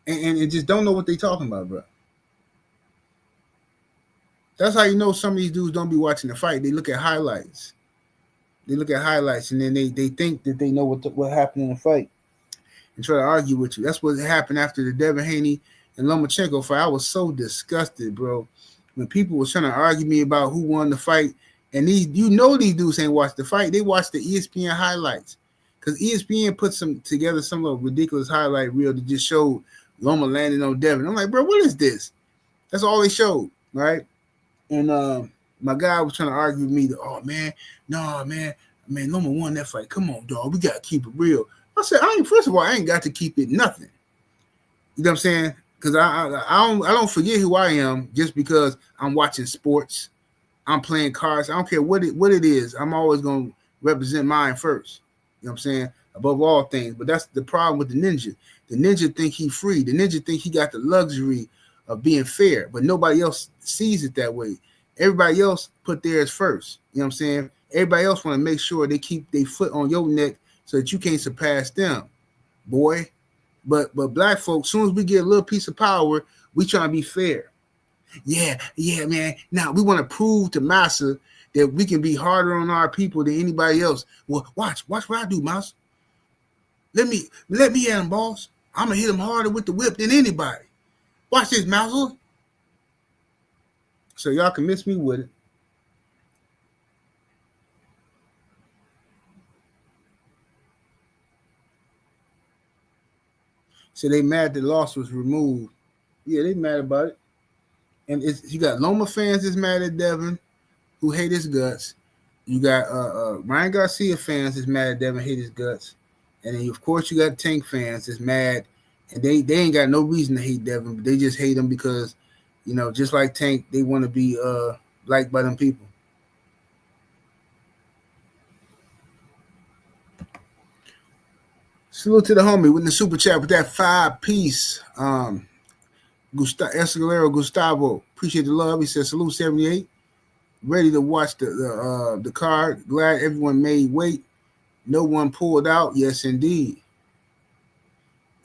And just don't know what they talking about, bro. That's how you know some of these dudes don't be watching the fight. They look at highlights. And then they think that they know what happened in the fight and try to argue with you. That's what happened after the Devin Haney and Lomachenko fight. I was so disgusted, bro. When people were trying to argue me about who won the fight, and these dudes ain't watched the fight. They watched the ESPN highlights, because ESPN put together some little ridiculous highlight reel that just showed Loma landing on Devin. I'm like, bro, what is this? That's all they showed, right? And my guy was trying to argue with me that, oh man, no man, Loma won that fight. Come on, dog, we gotta keep it real. I said, first of all, I ain't got to keep it nothing. You know what I'm saying? Because I don't forget who I am just because I'm watching sports, I'm playing cards. I don't care what it is. I'm always gonna represent mine first. You know what I'm saying? Above all things. But that's the problem with the ninja. The ninja think he free. The ninja think he got the luxury of being fair, but nobody else sees it that way. Everybody else put theirs first. You know what I'm saying? Everybody else want to make sure they keep their foot on your neck so that you can't surpass them, boy. But black folks, soon as we get a little piece of power, we try to be fair. Yeah, man. Now we want to prove to Massa that we can be harder on our people than anybody else. Well, watch what I do, Mouse. Let me at him, boss. I'm gonna hit him harder with the whip than anybody. Watch this, Mouse. So y'all can miss me with it. So they mad the loss was removed. Yeah, they mad about it. And you got Loma fans that's mad at Devin, who hate his guts. You got Ryan Garcia fans that's mad at Devin, hate his guts. And then, of course, you got Tank fans that's mad. And they ain't got no reason to hate Devin, but they just hate him because, just like Tank, they want to be liked by them people. Salute to the homie with the super chat with that 5-piece. Escalero Gustavo, appreciate the love. He says salute 78. Ready to watch the card. Glad everyone made weight. No one pulled out. Yes, indeed.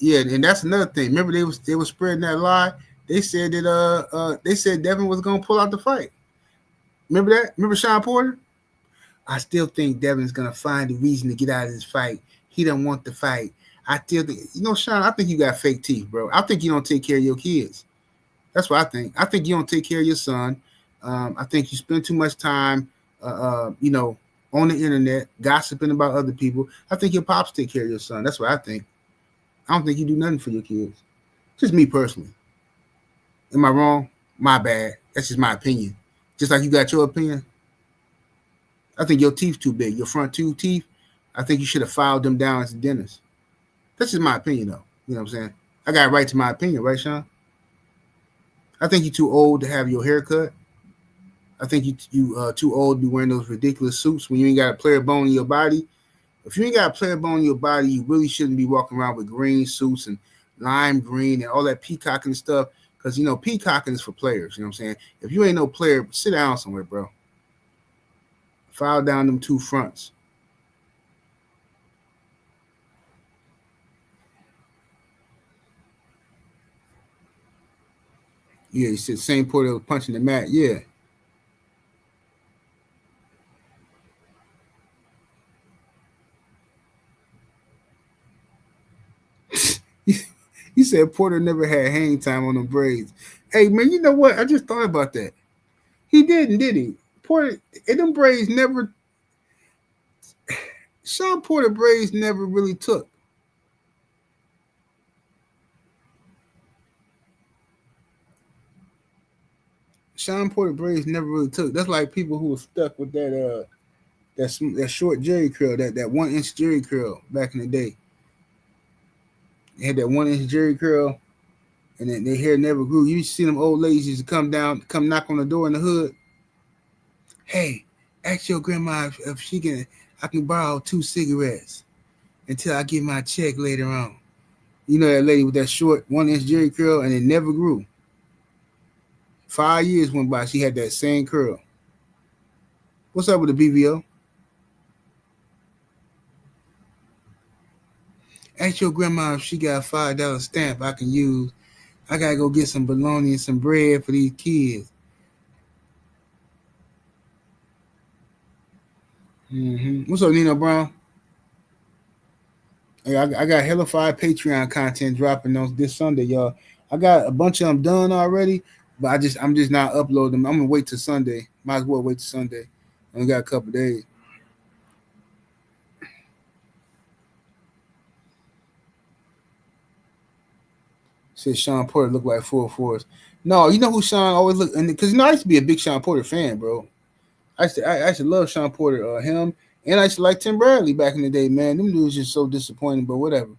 Yeah, and that's another thing. Remember they were spreading that lie. They said that Devin was gonna pull out the fight. Remember that? Remember Sean Porter? I still think Devin's gonna find a reason to get out of this fight. He don't want the fight. I still think, Sean, I think you got fake teeth, bro. I think you don't take care of your kids. That's what I think. I think you don't take care of your son. I think you spend too much time, on the internet gossiping about other people. I think your pops take care of your son. That's what I think. I don't think you do nothing for your kids. Just me personally. Am I wrong? My bad. That's just my opinion. Just like you got your opinion. I think your teeth too big. Your front two teeth. I think you should have filed them down as the dentist. That's just my opinion, though. You know what I'm saying? I got a right to my opinion, right, Sean? I think you're too old to have your hair cut. I think you too old to be wearing those ridiculous suits when you ain't got a player bone in your body. If you ain't got a player bone in your body, you really shouldn't be walking around with green suits and lime green and all that peacocking stuff. Because, peacocking is for players. You know what I'm saying? If you ain't no player, sit down somewhere, bro. File down them two fronts. Yeah, you said same Porter was punching the mat. Yeah. You said Porter never had hang time on them braids. Hey, man, you know what? I just thought about that. He didn't, did he? Porter, and them braids never. Sean Porter braids never really took. Sean Porter braids never really took. That's like people who were stuck with that short Jerry curl, that 1 inch Jerry curl back in the day. They had that 1 inch Jerry curl, and then their hair never grew. You see them old ladies used to come knock on the door in the hood. Hey, ask your grandma if I can borrow 2 cigarettes until I get my check later on. You know that lady with that short 1 inch Jerry curl, and it never grew. 5 years went by, she had that same curl. What's up with the BBO? Ask your grandma if she got a $5 stamp I can use. I gotta go get some bologna and some bread for these kids. What's up, Nino Brown? Hey, I got hella 5 Patreon content dropping on this Sunday, y'all. I got a bunch of them done already, but I'm just not uploading them. I'm gonna wait till Sunday. Might as well wait till Sunday. I only got a couple days. Said Sean Porter looked like full force. No, you know who Sean always looked, and because I used to be a big Sean Porter fan, bro. I used to love Sean Porter, him, and I used to like Tim Bradley back in the day, man. Them dudes just so disappointing, but whatever.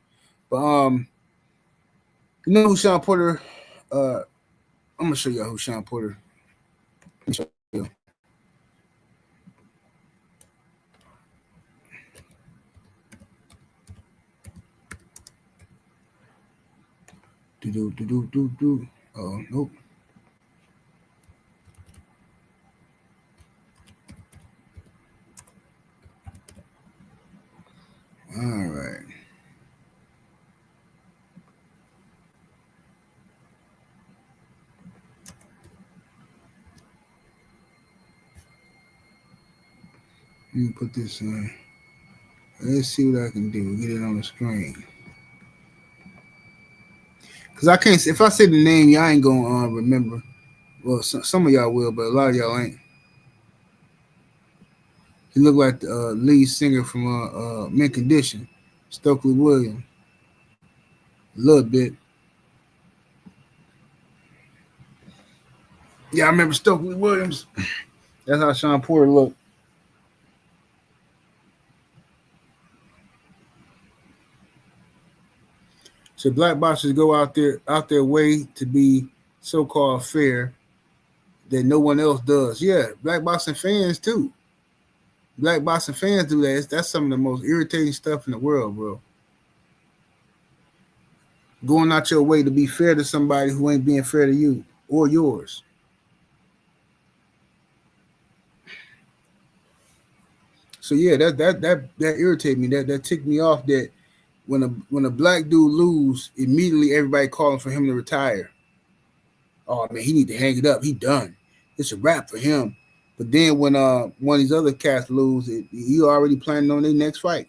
But you know who Sean Porter? I'm gonna show y'all who Sean Porter. Do. Oh nope. All right. Let me put this on. Let's see what I can do. Get it on the screen. Cause I can't. If I say the name, y'all ain't gonna remember. Well, some of y'all will, but a lot of y'all ain't. He looked like the lead singer from Mint Condition, Stokely Williams. A little bit. Yeah, I remember Stokely Williams. That's how Sean Porter looked. So black boxers go out their way to be so-called fair that no one else does. Yeah, black boxing fans too. Black boxing fans do that. That's some of the most irritating stuff in the world, bro. Going out your way to be fair to somebody who ain't being fair to you or yours. So yeah, that irritated me. That ticked me off. That when a black dude lose, immediately everybody calling for him to retire. Oh man, he need to hang it up. He done. It's a wrap for him. But then when one of these other cats lose, he already planning on their next fight.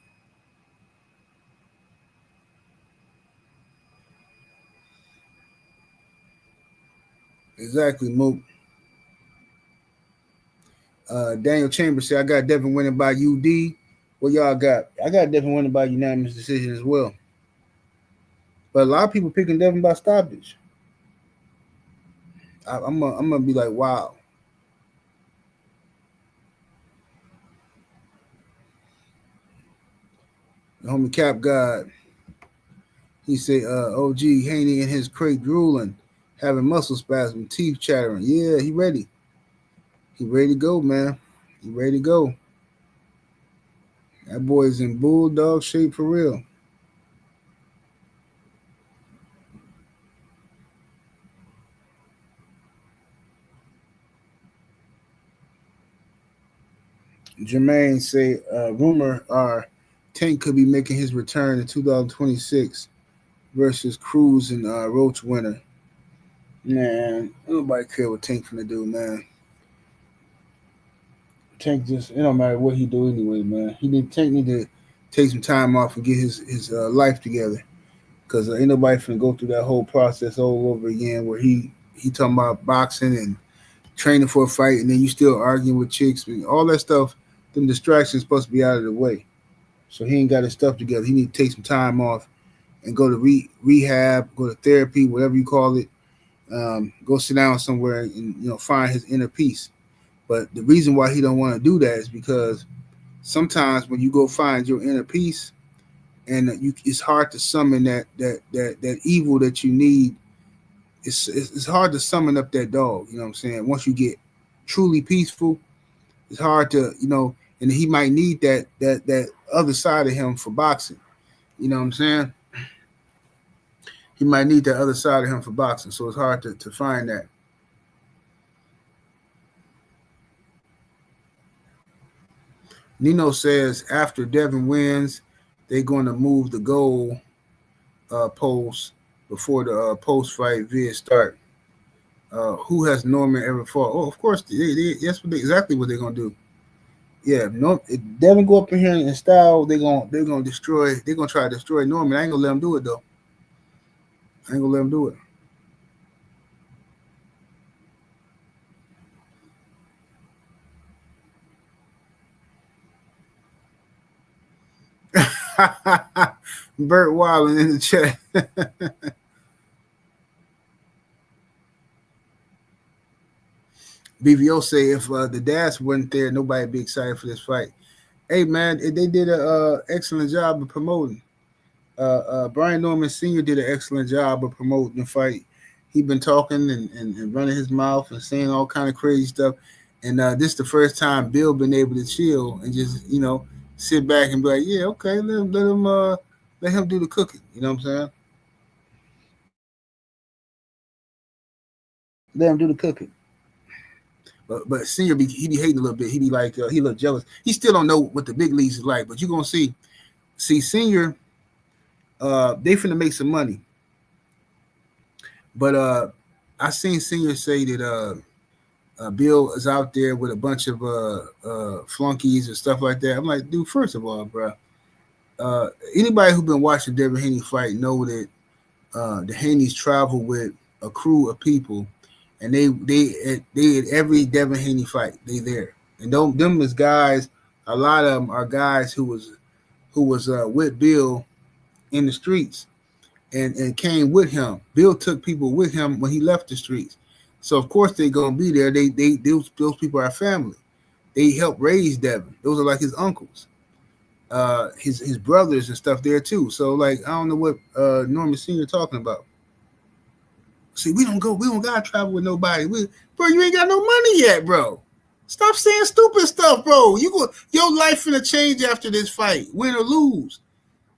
Exactly, Mook. Daniel Chambers said, I got Devin winning by UD. What y'all got? I got Devin winning by unanimous decision as well. But a lot of people picking Devin by stoppage. I'm gonna be like, wow. The homie Cap God, he said, OG Haney in his crate drooling, having muscle spasm, teeth chattering. Yeah, he ready. He ready to go, man. He ready to go. That boy's in bulldog shape for real. Jermaine say, rumor are Tank could be making his return in 2026 versus Cruz and Roach winner. Man, nobody care what Tank finna do, man. Tank just, it don't matter what he do anyway, man. Tank need to take some time off and get his life together, because ain't nobody finna go through that whole process all over again where he talking about boxing and training for a fight, and then you still arguing with chicks and all that stuff. Them distractions supposed to be out of the way. So he ain't got his stuff together. He need to take some time off and go to rehab, go to therapy, whatever you call it. Go sit down somewhere and find his inner peace. But the reason why he don't want to do that is because sometimes when you go find your inner peace, and it's hard to summon that evil that you need. It's hard to summon up that dog. You know what I'm saying? Once you get truly peaceful, it's hard to and he might need that other side of him for boxing. You know what I'm saying? He might need that other side of him for boxing. So it's hard to find that. Nino says after Devin wins, they're going to move the goal post before the post fight vid start. Who has Norman ever fought? Oh, of course, that's exactly what they're gonna do. Yeah, no, if Devin go up in here and style, they're gonna destroy. They're gonna try to destroy Norman. I ain't gonna let them do it though. I ain't gonna let them do it. Burt Wallen in the chat. BVO say if the dads weren't there, nobody'd be excited for this fight. Hey man, they did a excellent job of promoting. Brian Norman Sr. did an excellent job of promoting the fight. He been talking and running his mouth and saying all kind of crazy stuff. And this is the first time Bill been able to chill and just sit back and be like, yeah, okay, let him do the cooking. You know what I'm saying? Let him do the cooking. But Senior he be hating a little bit. He be like he a little jealous. He still don't know what the big leagues is like, but you gonna see Senior. They finna make some money. But I seen Senior say that Bill is out there with a bunch of flunkies and stuff like that. I'm like, dude, first of all, bro, anybody who been watching Devin Haney fight know that the Haneys travel with a crew of people, and they at every Devin Haney fight they there, and them as guys. A lot of them are guys who was with Bill in the streets and came with him. Bill took people with him when he left the streets. So of course they're gonna be there. Those people are family. They helped raise Devin. Those are like his uncles, his brothers and stuff there too. So like I don't know what Norman Senior talking about. See, we don't gotta travel with nobody. Bro, you ain't got no money yet, bro. Stop saying stupid stuff, bro. Your life finna change after this fight, win or lose.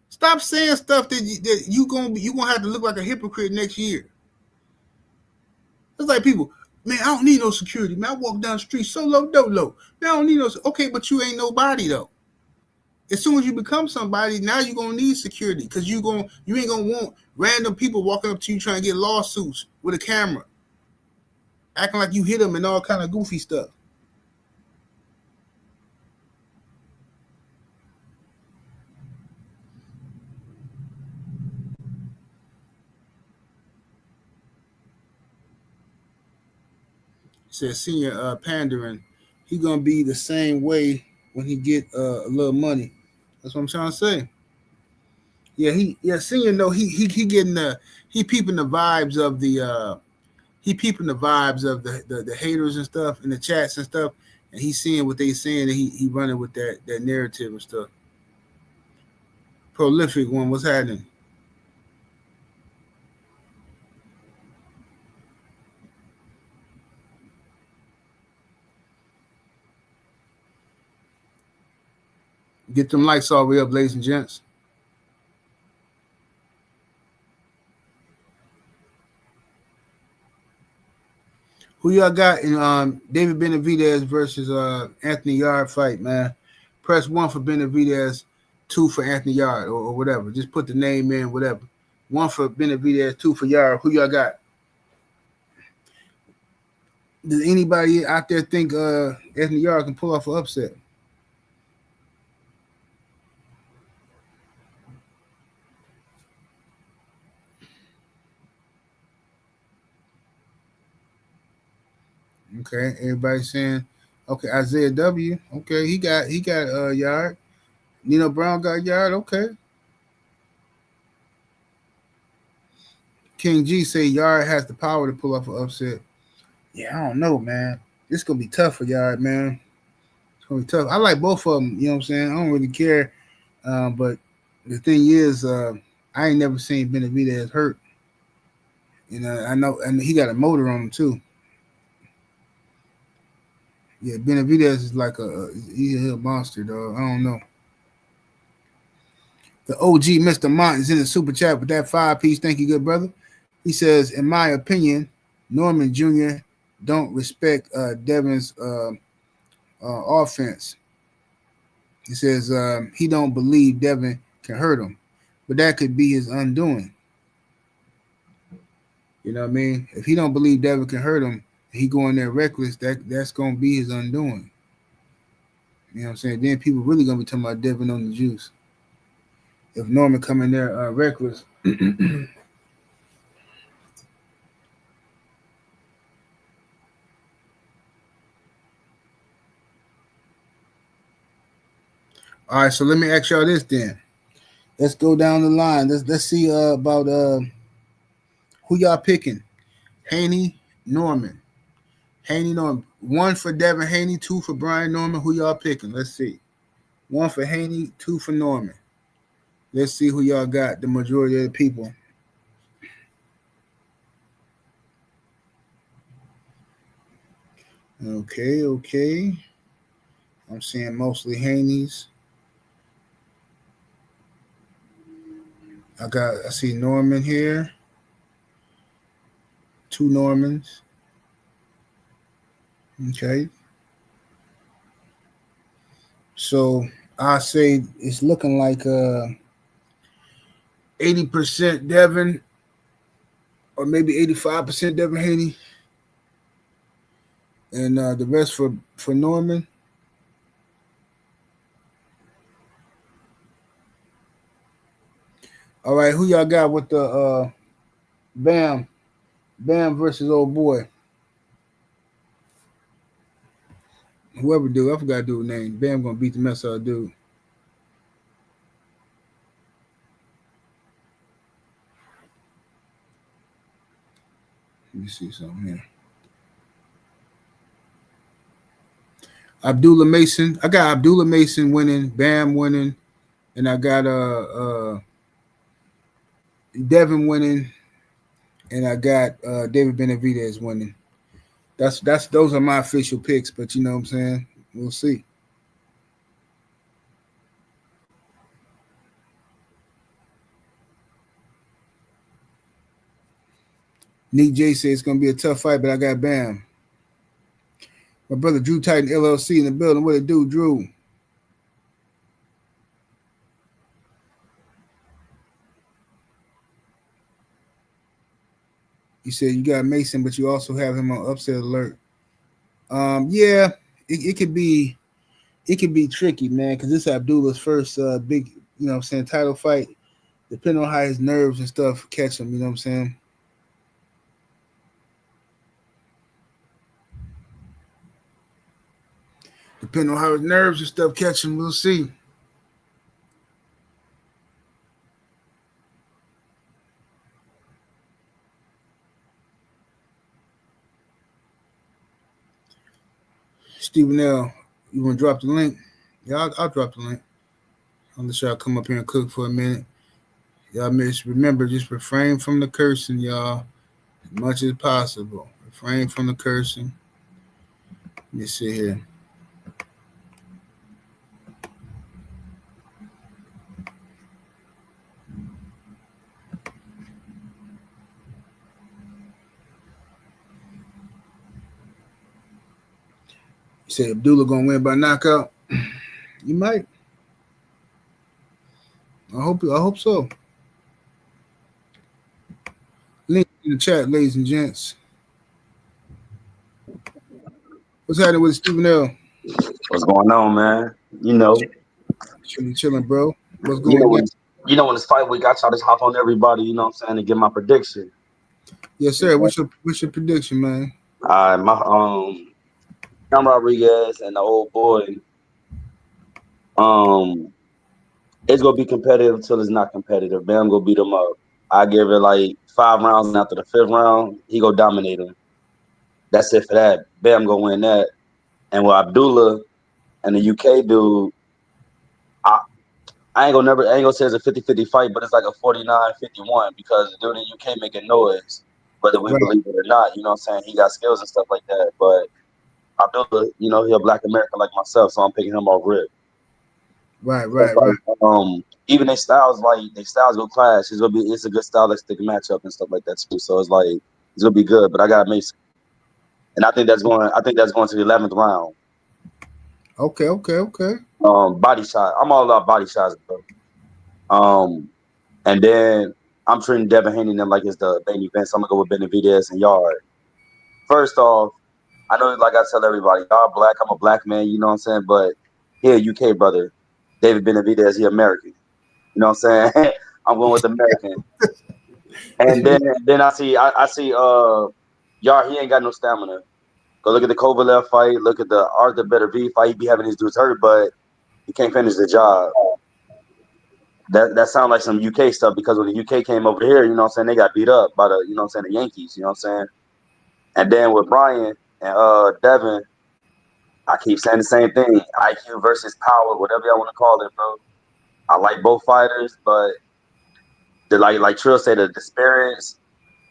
Stop saying stuff that you gonna have to look like a hypocrite next year. It's like people, man, I don't need no security. Man, I walk down the street solo dolo. Man, I don't need no. Okay, but you ain't nobody though. As soon as you become somebody, now you're gonna need security because you ain't gonna want random people walking up to you trying to get lawsuits with a camera, acting like you hit them and all kind of goofy stuff. Says Senior pandering. He gonna be the same way when he get a little money. That's what I'm trying to say. Yeah, Senior know he getting he peeping the vibes of the haters and stuff in the chats and stuff, and he's seeing what they saying, and he running with that narrative and stuff. Prolific one, what's happening? Get them lights all the way up, ladies and gents. Who y'all got in David Benavidez versus Anthony Yarde fight, man? Press 1 for Benavidez, 2 for Anthony Yarde, or whatever. Just put the name in, whatever. 1 for Benavidez, 2 for Yarde. Who y'all got? Does anybody out there think Anthony Yarde can pull off an upset? Okay, everybody saying, okay, Isaiah W. Okay, he got Yarde. Nino Brown got Yarde. Okay. King G say Yarde has the power to pull off an upset. Yeah, I don't know, man. This gonna be tough for Yarde, man. It's gonna be tough. I like both of them. You know what I'm saying? I don't really care. But the thing is, I ain't never seen Benavidez hurt. You know, I know, and he got a motor on him too. Yeah, Benavidez is like he's a monster, dog. I don't know. The OG Mr. Mont is in the super chat with that 5-piece. Thank you, good brother. He says, in my opinion, Norman Jr. don't respect Devin's offense. He says he don't believe Devin can hurt him, but that could be his undoing. You know what I mean? If he don't believe Devin can hurt him, he going there reckless. That's gonna be his undoing. You know what I'm saying? Then people really gonna be talking about Devin on the juice. If Norman come in there reckless. All right, so let me ask y'all this then. Let's go down the line. Let's see about who y'all picking. Haney, Norman. Haney, Norman. 1 for Devin Haney, 2 for Brian Norman. Who y'all picking? Let's see. 1 for Haney, 2 for Norman. Let's see who y'all got. The majority of the people. Okay. I'm seeing mostly Haney's. I see Norman here. 2 Normans. Okay. So I say it's looking like 80% Devin, or maybe 85% Devin Haney, and the rest for Norman. All right, who y'all got with the Bam versus old boy? Whoever do, I forgot dude's name. Bam gonna beat the mess out of dude. Let me see something here. Abdullah Mason. I got Abdullah Mason winning, Bam winning, and I got Devin winning, and I got David Benavidez winning. That's those are my official picks, but you know what I'm saying? We'll see. Nick J says it's gonna be a tough fight, but I got Bam. My brother Drew Titan LLC in the building. What it do, Drew? You said you got Mason, but you also have him on upset alert. Yeah, it could be tricky, man, because this is Abdullah's first big, you know what I'm saying, title fight. Depending on how his nerves and stuff catch him, you know what I'm saying? Depending on how his nerves and stuff catch him, we'll see. Stephen L., you want to drop the link? Yeah, I'll drop the link. Unless y'all come up here and cook for a minute. Y'all remember, just refrain from the cursing, y'all, as much as possible. Refrain from the cursing. Let me see here. You say Abdullah gonna win by knockout? You might. I hope so. Link in the chat, ladies and gents. What's happening with Stephen L? What's going on, man? You know, chilling, bro. What's you going know on? when it's fight week, I try to hop on everybody. You know what I'm saying, to get my prediction. Yes, sir. What's your prediction, man? My Cam Rodriguez and the old boy. It's gonna be competitive until it's not competitive. Bam go beat him up. I give it like 5 rounds, and after the 5th round, he go dominate him. That's it for that. Bam go win that. And with Abdullah and the UK dude, I ain't gonna say it's a 50-50 fight, but it's like a 49-51 because the dude in the UK making noise, whether we believe it or not. You know what I'm saying? He got skills and stuff like that. But Abdullah, he a Black American like myself, so I'm picking him off rip. Right. Even their styles go clash. It's a good stylistic matchup and stuff like that too. So it's gonna be good. But I got Mason, and I think that's going to the 11th round. Okay. Body shot. I'm all about body shots, bro. And then I'm treating Devin Haney like it's the main event. So I'm gonna go with Benavidez and Yarde. First off, I know, like I tell everybody, y'all black. I'm a black man. You know what I'm saying? But he a UK brother. David Benavidez, he American. You know what I'm saying? I'm going with American. And then I see Yarde. He ain't got no stamina. Go look at the Kovalev fight. Look at the Arthur Better V fight. He be having his dudes hurt, but he can't finish the job. That sounds like some UK stuff because when the UK came over here, you know what I'm saying, they got beat up by the Yankees, you know what I'm saying? And then with Brian and Devin, I keep saying the same thing. IQ versus power, whatever y'all want to call it, bro. I like both fighters, but like Trill said, the experience,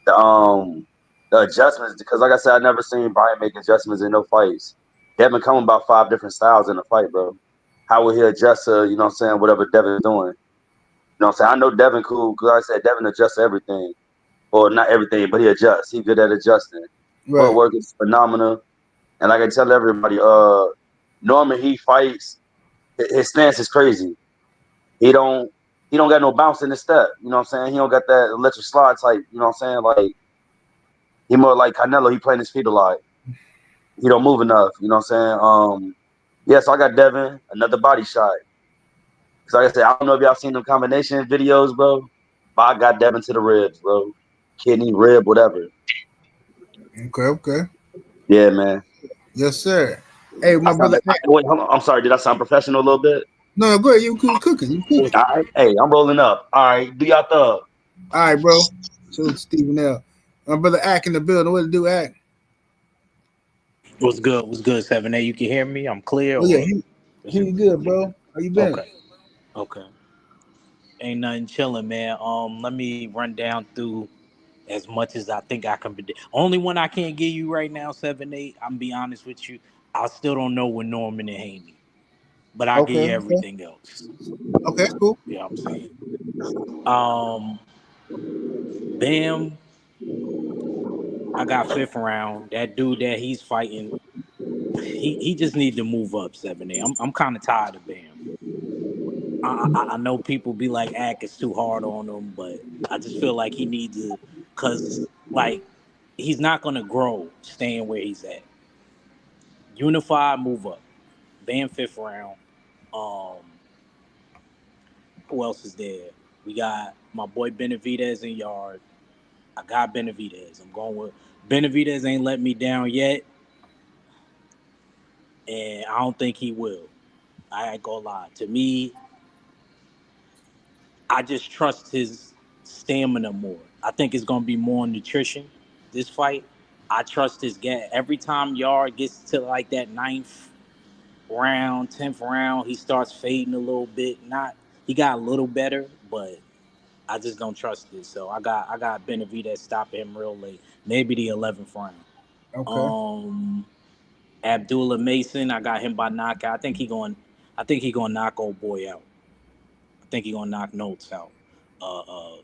the adjustments, because like I said, I never seen Brian make adjustments in no fights. Devin coming about 5 different styles in a fight, bro. How will he adjust to, you know what I'm saying, whatever Devin's doing? You know what I'm saying? I know Devin cool because like I said Devin adjusts everything. Or not everything, but he adjusts. He's good at adjusting. Right. Footwork is phenomenal. And like I tell everybody, Norman, he fights, his stance is crazy. He don't got no bounce in his step. You know what I'm saying? He don't got that electric slide type, you know what I'm saying? Like he more like Canelo, he playing his feet a lot. He don't move enough, you know what I'm saying? Yeah, so I got Devin, another body shot. Cause like I said, I don't know if y'all seen them combination videos, bro. But I got Devin to the ribs, bro. Kidney, rib, whatever. Okay. Yeah, man. Yes, sir. Hey, my brother. Wait, hold on. I'm sorry. Did I sound professional a little bit? No, go ahead. You cooking. All right. Hey, I'm rolling up. All right. Do y'all thug? All right, bro. So Stephen L. My brother Ack in the building. What to do, Ack? What's good? 7A? You can hear me? I'm clear. Oh yeah, he good, bro. How you been? Okay. Ain't nothing chilling, man. Let me run down through as much as I think I can predict. Only one I can't give you right now, 7-8. I'm gonna be honest with you. I still don't know with Norman and Haney, but I give you everything else. Okay, cool. You know what I'm saying? Bam. I got 5th round. That dude that he's fighting, he just need to move up, 7A. I'm kind of tired of Bam. I know people be like, Ack is too hard on him, but I just feel like he needs to, because, like, he's not going to grow staying where he's at. Unify, move up. Bam 5th round. Who else is there? We got my boy Benavidez in Yarde. I got Benavidez. I'm going with Benavidez. Ain't let me down yet. and I don't think he will. I ain't gonna lie. To me, I just trust his stamina more. I think it's gonna be more nutrition this fight. I trust his gas. Every time Yarde gets to like that 9th round, 10th round, he starts fading a little bit. Not he got a little better, but I just don't trust it. So I got Benavidez stopping him real late. Maybe the 11th round. Okay. Abdullah Mason, I got him by knockout. I think he gonna knock old boy out. I think he gonna knock Notes out. Uh, uh,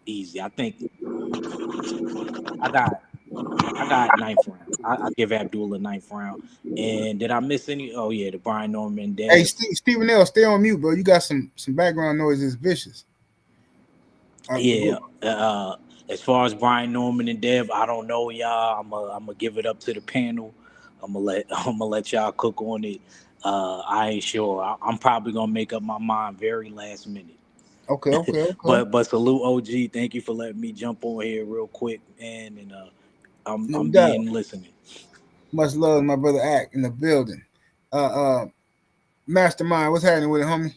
Easy. I got 9th round. I give Abdullah 9th round. And did I miss any? Oh yeah, the Brian Norman Hey, Dev. Stephen L, stay on mute, bro. You got some background noise. It's vicious. Yeah. As far as Brian Norman and Dev, I don't know, y'all. I'm gonna give it up to the panel. I'm gonna let y'all cook on it. I ain't sure. I'm probably gonna make up my mind very last minute. Okay. But salute OG. Thank you for letting me jump on here real quick, man. And No I'm doubt. being listening. Much love, my brother Act in the building. Mastermind, what's happening with it, homie?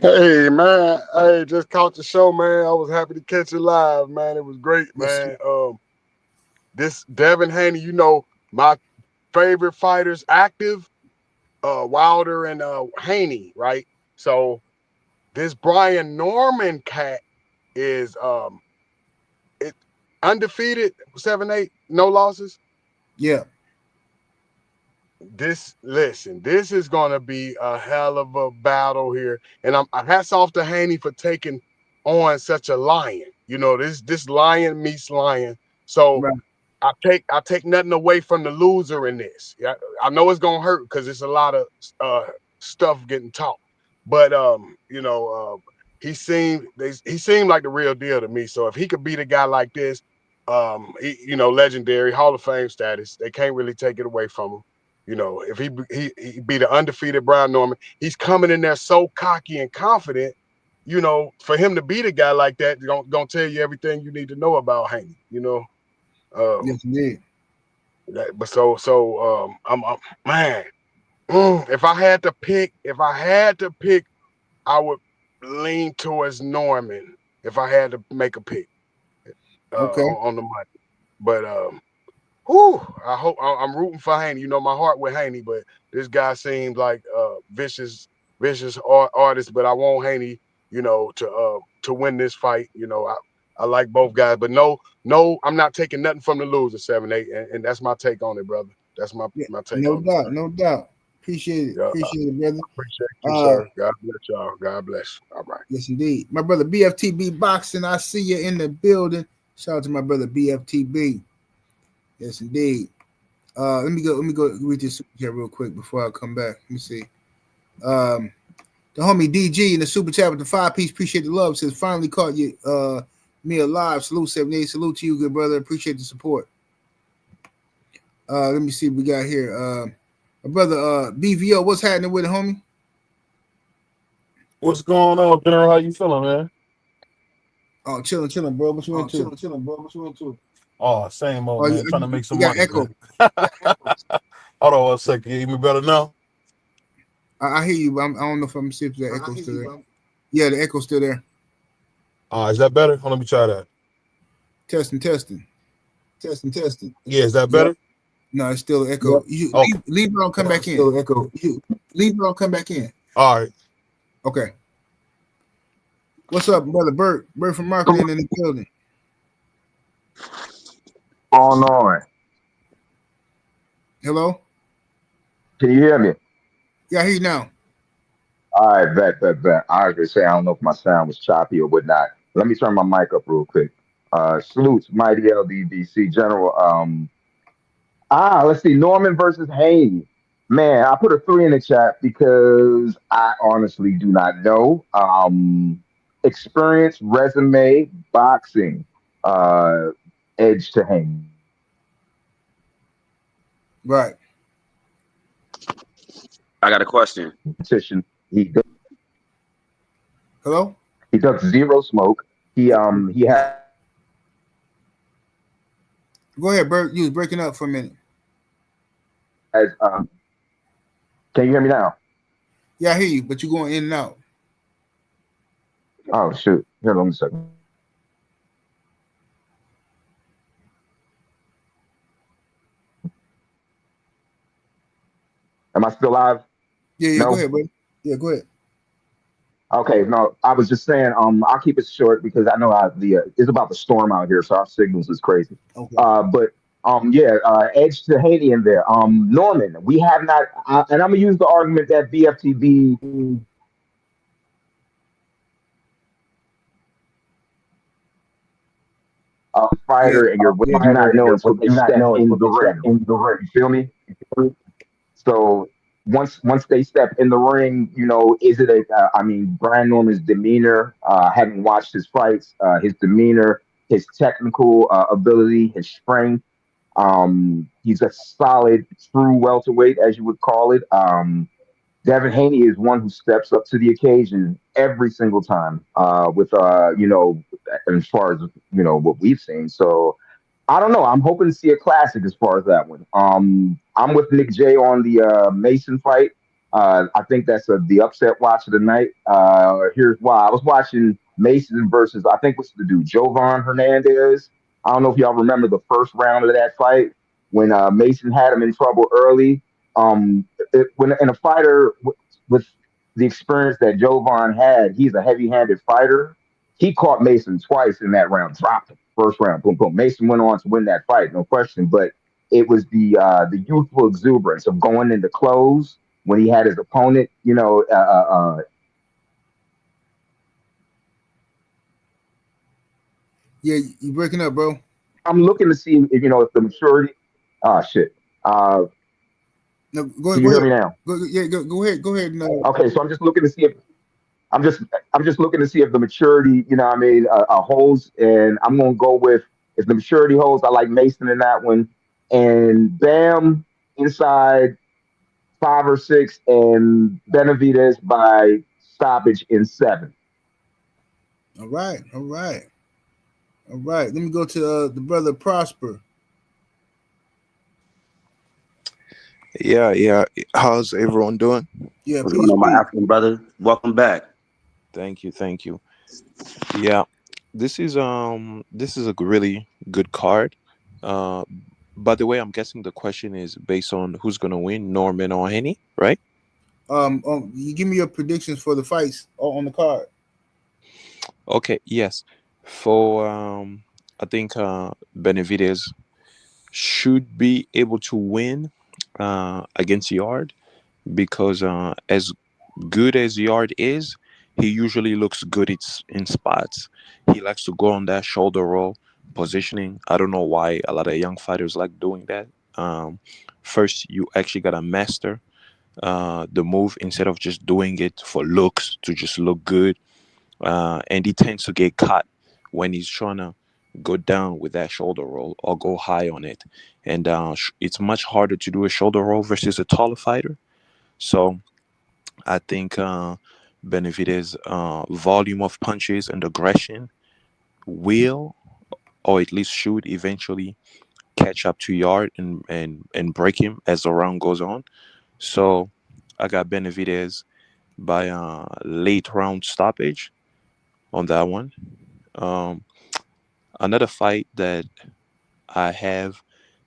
Hey man, I just caught the show, man. I was happy to catch it live, man. It was great, man. This Devin Haney, you know, my favorite fighters active, Wilder and Haney, right? So this Brian Norman cat is it undefeated, 7-8, no losses. Yeah. This is gonna be a hell of a battle here, and I hats off to Haney for taking on such a lion. You know, this lion meets lion. So Right. I take nothing away from the loser in this. Yeah, I know it's gonna hurt because it's a lot of stuff getting taught, but he seemed like the real deal to me. So if he could beat a guy like this, legendary Hall of Fame status, they can't really take it away from him. You know, if he beat the undefeated Brian Norman, he's coming in there so cocky and confident. You know, for him to beat a guy like that, gonna tell you everything you need to know about Haney. You know, Yes, indeed. but I'm man. If I had to pick, I would lean towards Norman. If I had to make a pick, Okay. on the money, but I hope I'm rooting for Haney. You know, my heart with Haney, but this guy seems like vicious artist. But I want Haney, you know, to win this fight. You know, I like both guys, but no, I'm not taking nothing from the loser 7-8, and that's my take on it, brother. That's my take on it. No doubt. Appreciate it. Yeah, Appreciate it, brother. appreciate you, sir. God bless y'all. God bless. All right. Yes, indeed. My brother BFTB Boxing, I see you in the building. Shout out to my brother BFTB. Yes, indeed. Let me go read this super chat real quick before I come back. Let me see. The homie DG in the super chat with the 5-piece. Appreciate the love. Says finally caught you me alive. Salute 78. Salute to you, good brother. Appreciate the support. Let me see what we got here. My brother BVO, what's happening with it, homie? What's going on, General? How you feeling, man? Oh, chilling, bro. What you into? Oh, same old, man. Trying to make some money. Echo. Hold on 1 second. You hear me better now? I hear you, but I don't know if I'm see if the echo's still there. Yeah, the echo's still there. Is that better? Let me try that. Testing. Yeah, is that better? Yep. No, it's still an echo. Yep. Leave it on, come back in. Still echo. Leave it on, come back in. All right. Okay. What's up, brother Bert? Bert from marketing in the building. What's going on? Hello? Can you hear me? Yeah, I hear you now. All right, bet. I was gonna say I don't know if my sound was choppy or whatnot. Let me turn my mic up real quick. Salutes, Mighty LDBC General. Let's see, Norman versus Haney. Man, I put a 3 in the chat because I honestly do not know. Experience, resume, boxing, edge to Haney. Right. I got a question. Hello? He took zero smoke. He had. Go ahead, Bert. You was breaking up for a minute. As can you hear me now? Yeah, I hear you, but you're going in and out. Oh shoot! Hold on a second. Am I still live? Yeah, go No. ahead, bro. Yeah, go ahead. Okay, no, I was just saying, I'll keep it short because I know it's about the storm out here, so our signals is crazy. Okay. But yeah, Edge to Haney in there. Norman, we have not, and I'm gonna use the argument that BFTB Yeah, fighter, and you're with you not know until they step in the ring. You feel me? So once they step in the ring, is it a? I mean, Brian Norman's demeanor, having watched his fights, his demeanor, his technical ability, his strength. He's a solid, true welterweight, as you would call it. Devin Haney is one who steps up to the occasion every single time. With as far as what we've seen. So I don't know. I'm hoping to see a classic as far as that one. I'm with Nick J on the Mason fight. I think that's the upset watch of the night. Here's why. I was watching Mason versus, I think, what's the dude, Jovan Hernandez. I don't know if y'all remember the first round of that fight when Mason had him in trouble early. When in a fighter with the experience that Jovan had, he's a heavy-handed fighter. He caught Mason twice in that round, dropped him first round, boom, boom. Mason went on to win that fight, no question. But it was the youthful exuberance of going into close when he had his opponent, yeah, you breaking up, bro. I'm looking to see if the maturity. Ah, shit. No, Can go you hear ahead. me now? Go ahead. Go ahead. And, Okay, so I'm just looking to see if I'm just looking to see if the maturity, what I mean, holds, and I'm gonna go with if the maturity holds. I like Mason in that one, and Bam inside 5 or 6, and Benavidez by stoppage in 7. all right. All right. All right. Let me go to the brother Prosper. Yeah. How's everyone doing? Yeah, What's going peace, on, my peace. African brother? Welcome back. Thank you. Yeah, this is a really good card. Uh, by the way, I'm guessing the question is based on who's gonna win, Norman or Henny, right? You give me your predictions for the fights on the card. Okay, yes. For I think Benavidez should be able to win against Yard because as good as Yard is, he usually looks good in spots. He likes to go on that shoulder roll positioning. I don't know why a lot of young fighters like doing that. Um, First, you actually gotta master the move instead of just doing it for looks to just look good. And he tends to get caught when he's trying to go down with that shoulder roll or go high on it. And it's much harder to do a shoulder roll versus a taller fighter. So I think Benavidez' volume of punches and aggression will, or at least should, eventually catch up to Yard and break him as the round goes on. So I got Benavidez by late round stoppage on that one. Um, Another fight that I have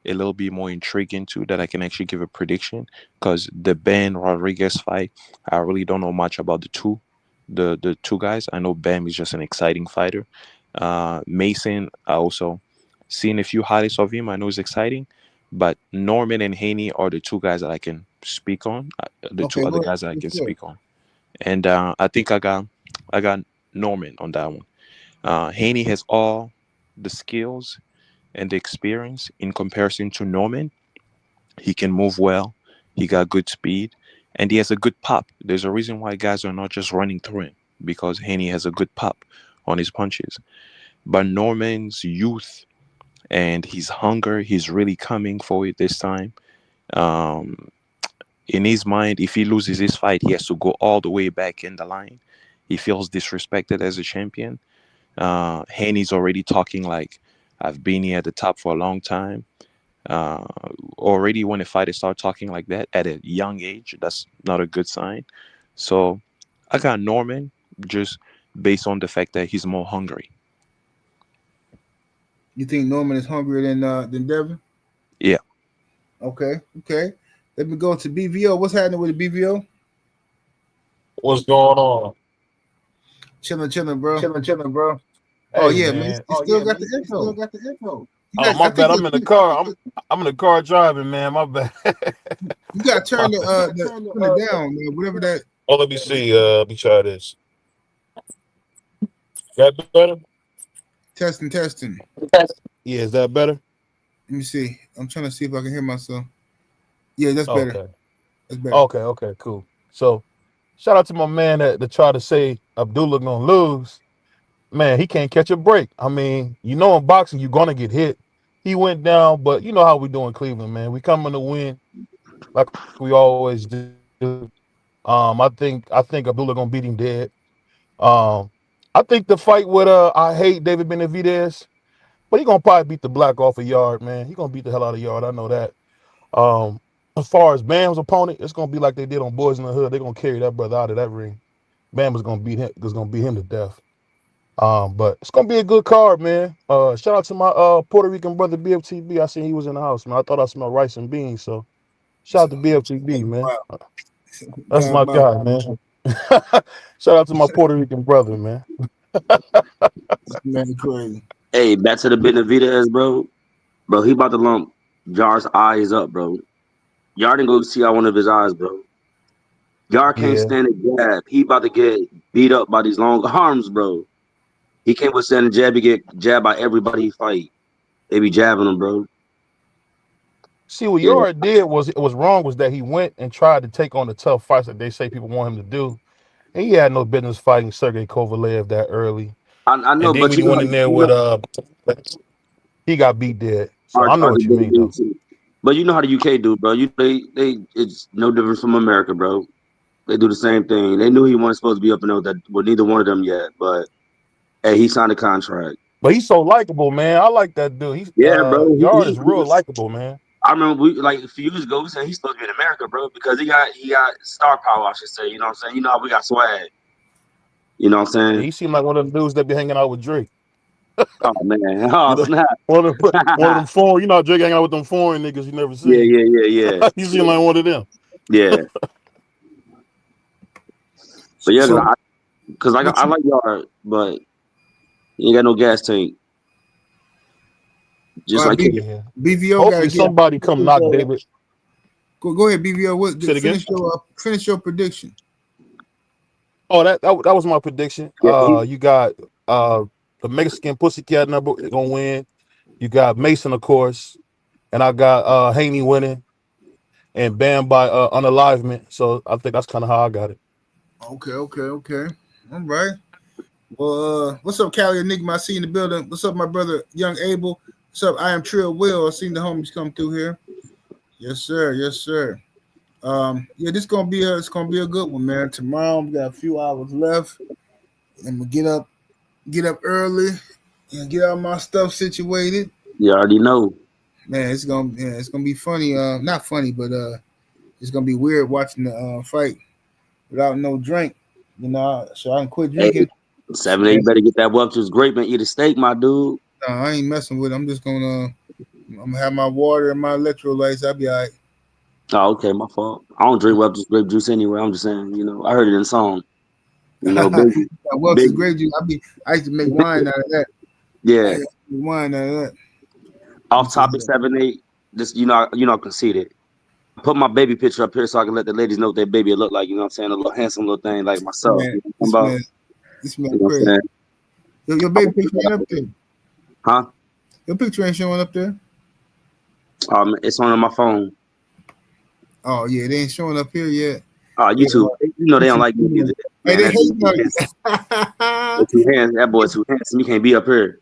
a little bit more intriguing to that I can actually give a prediction because the Ben Rodriguez fight, I really don't know much about the two guys. I know Bam is just an exciting fighter. Mason, I also seen a few highlights of him. I know he's exciting, but Norman and Haney are the two guys that I can speak on. The two Okay, go other ahead. guys that I Yes, can sir. speak on, and I think I got Norman on that one. Haney has all the skills and the experience in comparison to Norman. He can move well, he got good speed, and he has a good pop. There's a reason why guys are not just running through him because Haney has a good pop on his punches. But Norman's youth and his hunger, he's really coming for it this time. Um, in his mind, if he loses this fight, he has to go all the way back in the line. He feels disrespected as a champion. Haney's already talking like, I've been here at the top for a long time. Uh, Already, when a fighter start talking like that at a young age, that's not a good sign. So I got Norman just based on the fact that he's more hungry. You think Norman is hungrier than Devin? Yeah. Okay, okay. Let me go to BVO. What's happening with the BVO? What's going on? Chilling, bro. Chilling, bro. Oh Hey yeah, man. man. You still got the info. You Oh got, my I think bad. I'm in the car. I'm in the car driving, man. My bad. you got to turn My turn it down, man. Whatever that. Oh, let me see. Let me try this. That better? Testing. Yeah, is that better? Let me see. I'm trying to see if I can hear myself. Yeah, that's better. Okay. That's better. Okay, cool. So shout out to my man that tried to say Abdullah gonna lose. Man, he can't catch a break. I mean, in boxing, you're gonna get hit. He went down, but you know how we do in Cleveland, man. We coming to win like we always do. I think Abdullah gonna beat him dead. Um, I think the fight with I hate David Benavidez, but he gonna probably beat the black off of Yarde, man. He gonna beat the hell out of Yarde. I know that. Um, as far as Bam's opponent, it's gonna be like they did on Boys in the Hood. They're gonna carry that brother out of that ring. Bam is gonna beat him. Is gonna beat him to death. But it's gonna be a good card, man. Shout out to my Puerto Rican brother BFTB. I seen he was in the house, man. I thought I smelled rice and beans. So shout out to BFTB, man. Wow. That's my guy, man. Shout out to my Puerto Rican brother, man. Man, crazy. Hey, back to the Benavidez, bro. Bro, he about to lump Jar's eyes up, bro. Y'all didn't go see out one of his eyes, bro. Jar can't Yeah. stand a jab. He about to get beat up by these long arms, bro. He can't withstand a jab. He get jabbed by everybody he fight. They be jabbing him, bro. See, what Yarde did was wrong was that he went and tried to take on the tough fights that they say people want him to do. And he had no business fighting Sergey Kovalev that early. I know, And then but when he went in there with he got beat dead. So I know what you mean, though. But you know how the UK do, bro. They it's no different from America, bro. They do the same thing. They knew he wasn't supposed to be up in there with neither one of them yet, but hey, he signed a contract. But he's so likable, man. I like that dude. He's bro. Yarde is real likable, man. I remember a few years ago we said he's supposed to be in America, bro, because he got star power, I should say. You know what I'm saying? You know how we got swag. You know what I'm saying? Yeah, he seemed like one of them dudes that be hanging out with Drake. Oh man! Oh snap! One of them foreign. You know, Drake hanging out with them foreign niggas you never seen. Yeah. You seem like one of them. Yeah. But yeah, because I like Yarde, but he ain't got no gas tank. Just like BVO. Hopefully somebody come knock David. Go ahead, BVO. Finish your prediction. Oh, that was my prediction. You got the Mexican Pussycat number gonna win. You got Mason, of course, and I got Haney winning, and Bam by unalivement. So I think that's kind of how I got it. Okay. All right. Well, what's up, Cali Enigma? I see you in the building. What's up, my brother, Young Abel? What's up? I am Trill Will. I seen the homies come through here. Yes, sir. Yeah, it's gonna be a good one, man. Tomorrow we got a few hours left, and we get up early and get all my stuff situated. You already know, man. It's gonna be funny. Not funny, but it's gonna be weird watching the fight without no drink. You know, so I can quit drinking. Hey, 7 8, better get that Welch's grape and eat a steak, my dude. No, I ain't messing with it. I'm just gonna have my water and my electrolytes. I'll be all right. Oh, okay, my fault. I don't drink Welch's grape juice anyway. I'm just saying, you know, I heard it in the song. You know, Welch's grape juice. I used to make wine out of that. Yeah, wine out of that. Off topic 7 8. Just you know, conceited. Put my baby picture up here so I can let the ladies know what their baby look like. You know what I'm saying? A little handsome little thing like myself. This man crazy. Your baby picture ain't up there. Huh? Your picture ain't showing up there. It's on my phone. Oh yeah, they ain't showing up here yet. YouTube. You know they don't like me either. Hey, they hate you. That boy's too handsome. You can't be up here.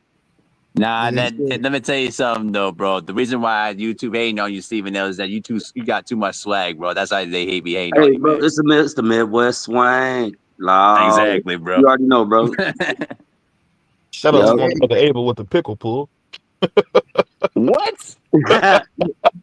Nah, let me tell you something though, bro. The reason why YouTube hating on you, Stephen L, is that you got too much swag, bro. That's why they hate me hating on you, bro. man. It's the Midwest swang. Exactly, bro. You already know, bro. Shout out to my brother Abel with the pickle pool. What? Nah,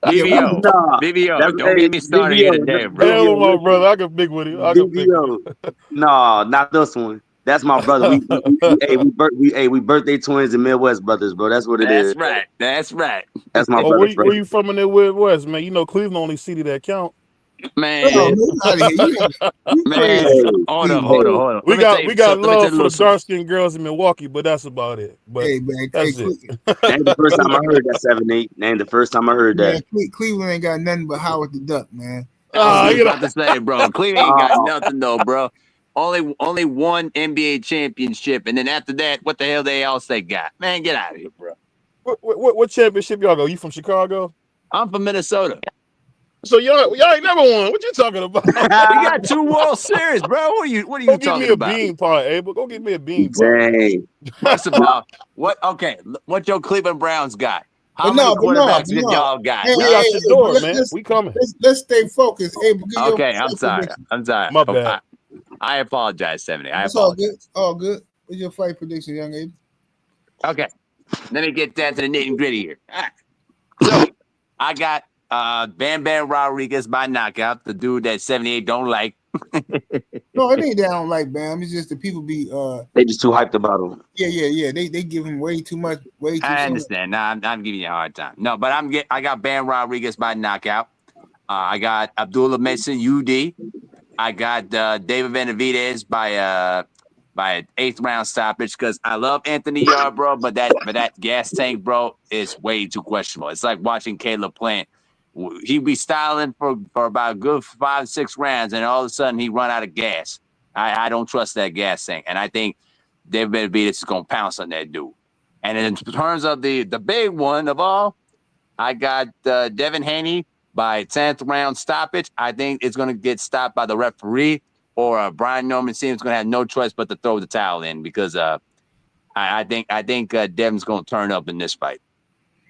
BBO. that's Don't get me started here today, bro. Hell, my listen, brother, I can pick with you. I can pick with you. BBO. No, not this one. That's my brother. We birthday twins and Midwest brothers, bro. That's what it is. That's right. That's my Oh, brother. where you from in the Midwest, man? You know, Cleveland only city that count. Man, man, hold on. We got love for the the dark skinned girls in Milwaukee, but that's about it. But Hey, man, that's it. Ain't the first time I heard that 7-8. Ain't the first time I heard that. Man, Cleveland ain't got nothing but Howard the Duck, man. I was about to say, bro, Cleveland ain't got nothing though, bro. Only one NBA championship, and then after that, what the hell they else they got? Man, get out of here, bro. What championship y'all go? You from Chicago? I'm from Minnesota. So y'all ain't never won. What you talking about? We got 2 World Series, bro. What are you talking about? Go give me a bean pie, Abel. Go give me a bean pie. Dang. First of all, what your Cleveland Browns got? How many quarterbacks did y'all got? Hey, We out your door, man. We coming. Let's stay focused. Abel, Okay, I'm sorry. My bad. I apologize, 70. It's all good. All good. What's your fight prediction, young Abel? Okay. Let me get down to the nitty gritty here. All right. So I got Bam Bam Rodriguez by knockout, the dude that 78 don't like. No, it ain't that I don't like Bam. It's just the people be They just too hyped about him. Yeah. They give him way too much. I understand. No, I'm giving you a hard time. No, but I got Bam Rodriguez by knockout. I got Abdullah Mason UD. I got David Benavidez by 8th round stoppage because I love Anthony Yarde, bro, but that gas tank, bro, is way too questionable. It's like watching Caleb playing. He'd be styling for about a good 5-6 rounds, and all of a sudden he run out of gas. I don't trust that gas tank, and I think David Benavidez is gonna pounce on that dude. And in terms of the big one of all, I got Devin Haney by 10th round stoppage. I think it's gonna get stopped by the referee, or Brian Norman seems going to have no choice but to throw the towel in because I think Devin's going to turn up in this fight.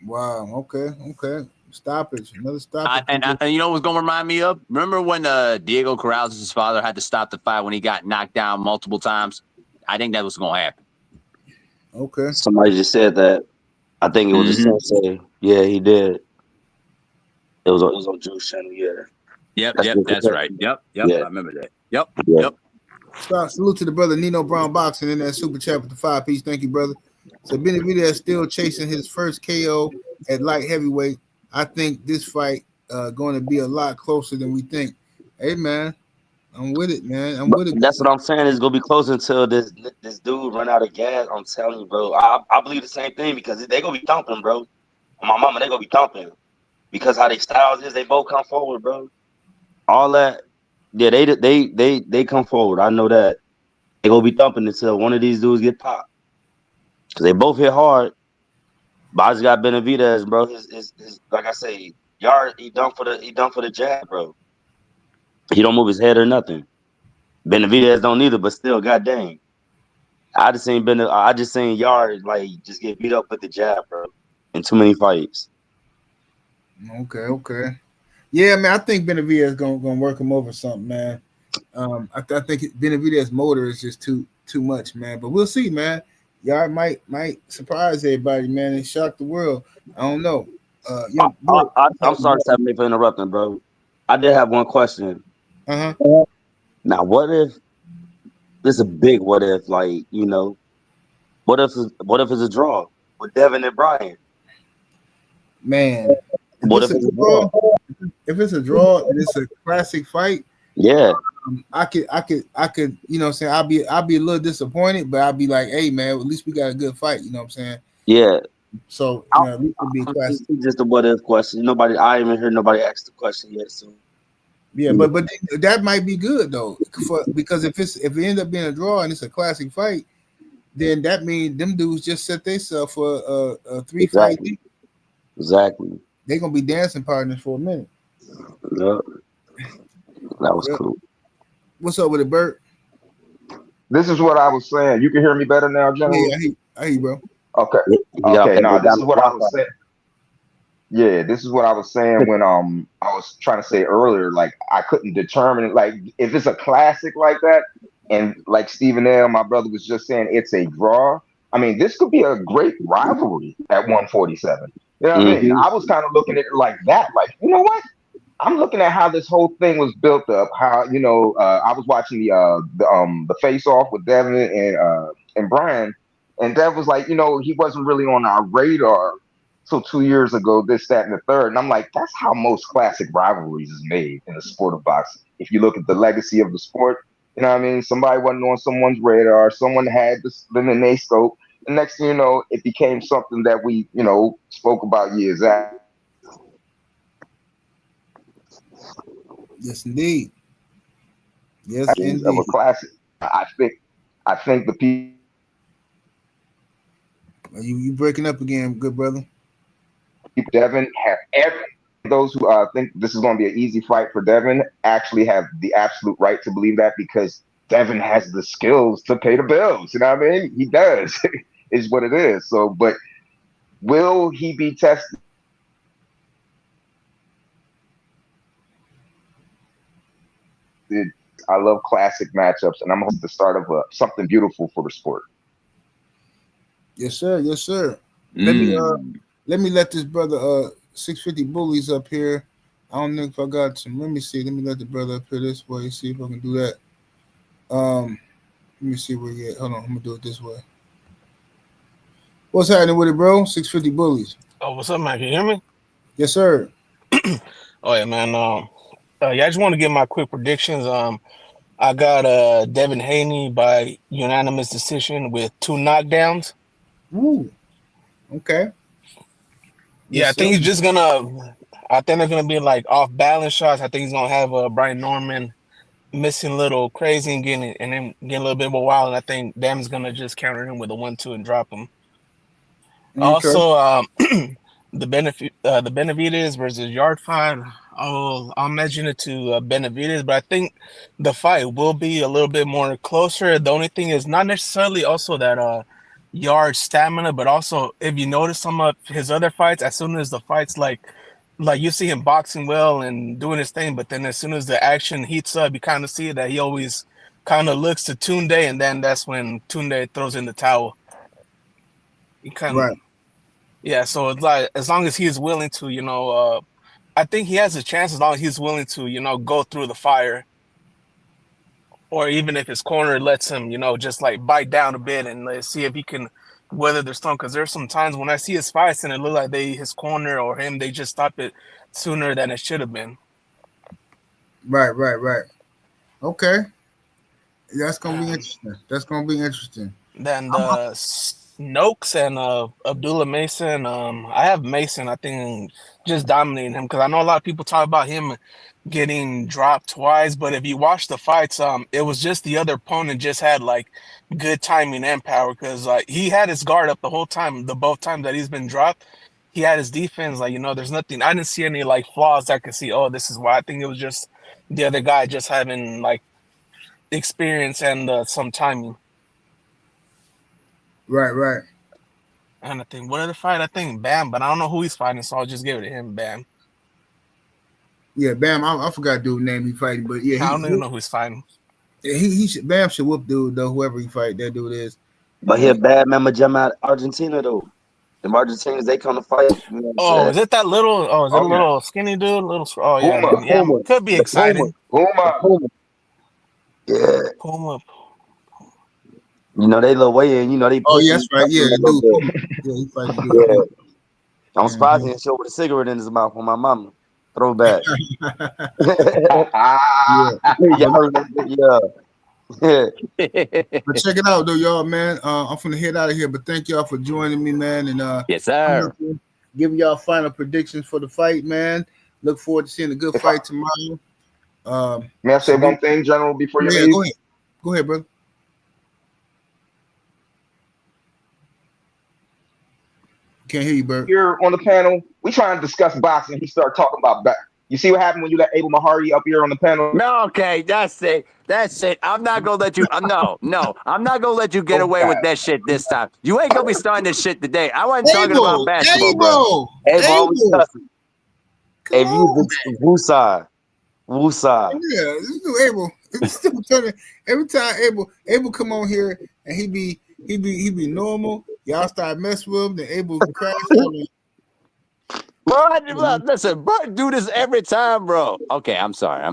Wow. Okay. Stoppage. Another stoppage. And you know what's going to remind me of? Remember when Diego Corrales' father had to stop the fight when he got knocked down multiple times? I think that was going to happen. Okay. Somebody just said that. I think it was a sensei. Yeah, he did. It was on Juice Channel. Yeah. Yep, that's right. Yep, yeah. I remember that. Yep. Salute to the brother Nino Brown Boxing in that super chat with the 5-piece. Thank you, brother. So Benavidez still chasing his first KO at light heavyweight. I think this fight going to be a lot closer than we think. Hey, man, I'm with it, man. I'm with it. That's what I'm saying. It's gonna be close until this dude run out of gas. I'm telling you, bro. I believe the same thing because they gonna be thumping, bro. My mama, they gonna be thumping because how they styles is. They both come forward, bro. All that. Yeah, they come forward. I know that. They gonna be thumping until one of these dudes get popped. Cause they both hit hard. But I just got Benavidez, bro. His like I say, Yarde, he done for the jab, bro. He don't move his head or nothing. Benavidez don't either, but still, goddamn. I just seen Yarde like just get beat up with the jab, bro. In too many fights. Okay. Yeah, man, I think Benavidez gonna work him over something, man. I think Benavidez motor is just too much, man. But we'll see, man. Yarde might surprise everybody, man, and shock the world. I don't know. I'm sorry, 7 for interrupting, bro. I did have one question. Now, what if this is a big what if? Like, you know, what if it's a draw with Devin and Brian? Man, if it's a draw and it's a classic fight, yeah, I could, you know what I'm saying? I'll be a little disappointed, but I'll be like, hey man, at least we got a good fight, you know what I'm saying? Yeah. So at least it'll be a classic. It's just a what if question. I haven't heard nobody ask the question yet. So yeah, but that might be good though, because if it ends up being a draw and it's a classic fight, then that means them dudes just set themselves for a 3-fight. Exactly. They're gonna be dancing partners for a minute. Yep. That was cool. What's up with it, Bert? This is what I was saying. You can hear me better now, General? Yeah, I hear you, bro. Okay. This is what I was saying. Yeah, this is what I was saying when I was trying to say earlier, like I couldn't determine like if it's a classic like that, and like Stephen L, my brother was just saying it's a draw. I mean, this could be a great rivalry at 147. You know what I mean? I was kind of looking at it like that. Like, you know what? I'm looking at how this whole thing was built up. How I was watching the face off with Devin and Brian, and Dev was like, he wasn't really on our radar till 2 years ago. This, that, and the third. And I'm like, that's how most classic rivalries is made in the sport of boxing. If you look at the legacy of the sport, you know what I mean. Somebody wasn't on someone's radar. Someone had this in their scope. And next thing you know, it became something that we spoke about years after. Yes, indeed. Yes, Of indeed. a classic. I think the people. You breaking up again, good brother. Devin have those who think this is going to be an easy fight for Devin actually have the absolute right to believe that, because Devin has the skills to pay the bills. You know what I mean? He does. Is what it is. So, but will he be tested? I love classic matchups, and I'm hoping the start of something beautiful for the sport. Yes, sir. Yes, sir. Let me let this brother 650 bullies up here. I don't know if I got some. Let me see. Let me let the brother up here this way. See if I can do that. Let me see where he at. Hold on. I'm gonna do it this way. What's happening with it, bro? 650 bullies. Oh, what's up, man? Can you hear me? Yes, sir. Oh yeah, man. I just want to give my quick predictions. I got Devin Haney by unanimous decision with 2 knockdowns. Ooh. Okay. Yeah, I think he's just gonna. I think they're gonna be like off balance shots. I think he's gonna have Brian Norman missing a little crazy and then getting a little bit more wild. And I think Dam's gonna just counter him with a 1-2 and drop him. Okay. Also, the Benavidez versus Yarde fight. I'll mention it to Benavidez, but I think the fight will be a little bit more closer. The only thing is not necessarily also that Yarde stamina, but also if you notice some of his other fights, as soon as the fights like you see him boxing well and doing his thing, but then as soon as the action heats up, you kind of see that he always kind of looks to Tunde, and then that's when Tunde throws in the towel. He kind of, right. Yeah. So it's like as long as he's willing to, I think he has a chance as long as he's willing to, go through the fire. Or even if his corner lets him, just like bite down a bit and let's see if he can weather the storm. Because there's some times when I see his fights and it look like his corner or him, they just stop it sooner than it should have been. Right. Okay. That's gonna be interesting. Then the Snokes and Abdullah Mason. I have Mason, I think, just dominating him because I know a lot of people talk about him getting dropped twice, but if you watch the fights, it was just the other opponent just had like good timing and power because he had his guard up the whole time. The both times that he's been dropped, he had his defense there's nothing. I didn't see any like flaws that I could see. Oh, this is why. I think it was just the other guy just having like experience and some timing. Right. And I think what other fight? I think Bam, but I don't know who he's fighting, so I'll just give it to him. Bam. Yeah, Bam. I forgot dude's name he fighting, but yeah, I don't even know who he's fighting. Yeah, he should. Bam should whoop dude though. Whoever he fight, that dude is. But he a bad member jump out Argentina though. The Argentinians, they come to fight. Is it that little? Oh, is it a little skinny dude? Yeah, could be exciting. Puma. Yeah. Puma. They little way in. They. Oh, yes, right. Yeah, dude. Yeah, he fighting dude. Yeah. I'm surprised he didn't show with a cigarette in his mouth for my mama. Throwback. Yeah. But check it out though, y'all, man. I'm finna head out of here, but thank y'all for joining me, man. And yes, sir. Giving y'all final predictions for the fight, man. Look forward to seeing a good fight tomorrow. May I say one thing, General, before you leave? Go ahead, brother. Can't hear you, Bert. Here on the panel, we trying to discuss boxing. He started talking about back. You see what happened when you let Abel Mahari up here on the panel? No, okay, that's it. I'm not gonna let you. No, I'm not gonna let you get away with that shit this time. You ain't gonna be starting this shit today. I wasn't talking about basketball, bro. Abel always cussing. If you Wusa. Yeah, Abel. It's still turning every time Abel come on here and he be he be normal. Y'all start messing with him, then Abel crash out. Bro, listen, Bert do this every time, bro. Okay, I'm sorry.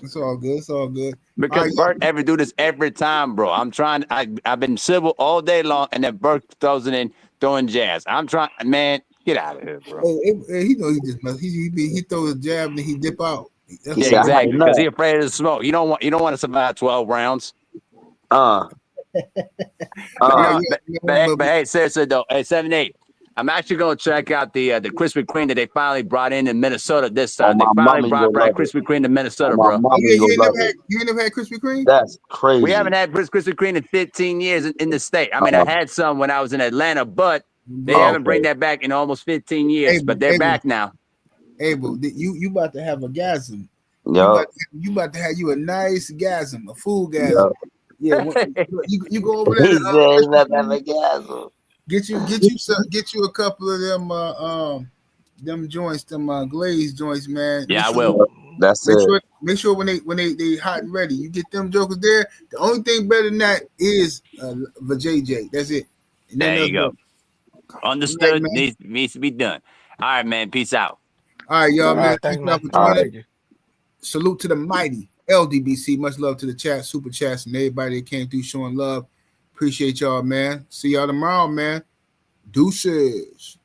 It's all good. It's all good. Because right, Bert ever do this every time, bro. I've been civil all day long, and then Bert throws it in, throwing jazz. I'm trying, man, get out of here, bro. He know he just mess. He throws a jab and he dip out. That's Yeah, exactly. Because he afraid of the smoke. You don't want to survive 12 rounds. Uh, But hey, seriously though, hey 7-8. I'm actually gonna check out the Krispy Kreme that they finally brought in Minnesota this time. They finally brought back Krispy Kreme to Minnesota, bro. You ain't never had Krispy Kreme? That's crazy. We haven't had Krispy Kreme in 15 years in the state. I mean, I had some when I was in Atlanta, but they haven't bring that back in almost 15 years. But they're back now. Abel, you about to have a gasm. Yo. You about to have you a nice gasm, a full gasm. Yeah, you go over there. Get you a couple of them joints, them glazed joints, man. Yeah, I will. That's it. Make sure when they hot and ready, you get them jokers there. The only thing better than that is the JJ. That's it. And there you go. Understood. Right, needs to be done. All right, man. Peace out. All right, y'all, man. Thank you for joining. Salute to the mighty LDBC. Much love to the chat, super chats, and everybody that came through showing love. Appreciate y'all, man. See y'all tomorrow, man. Deuces.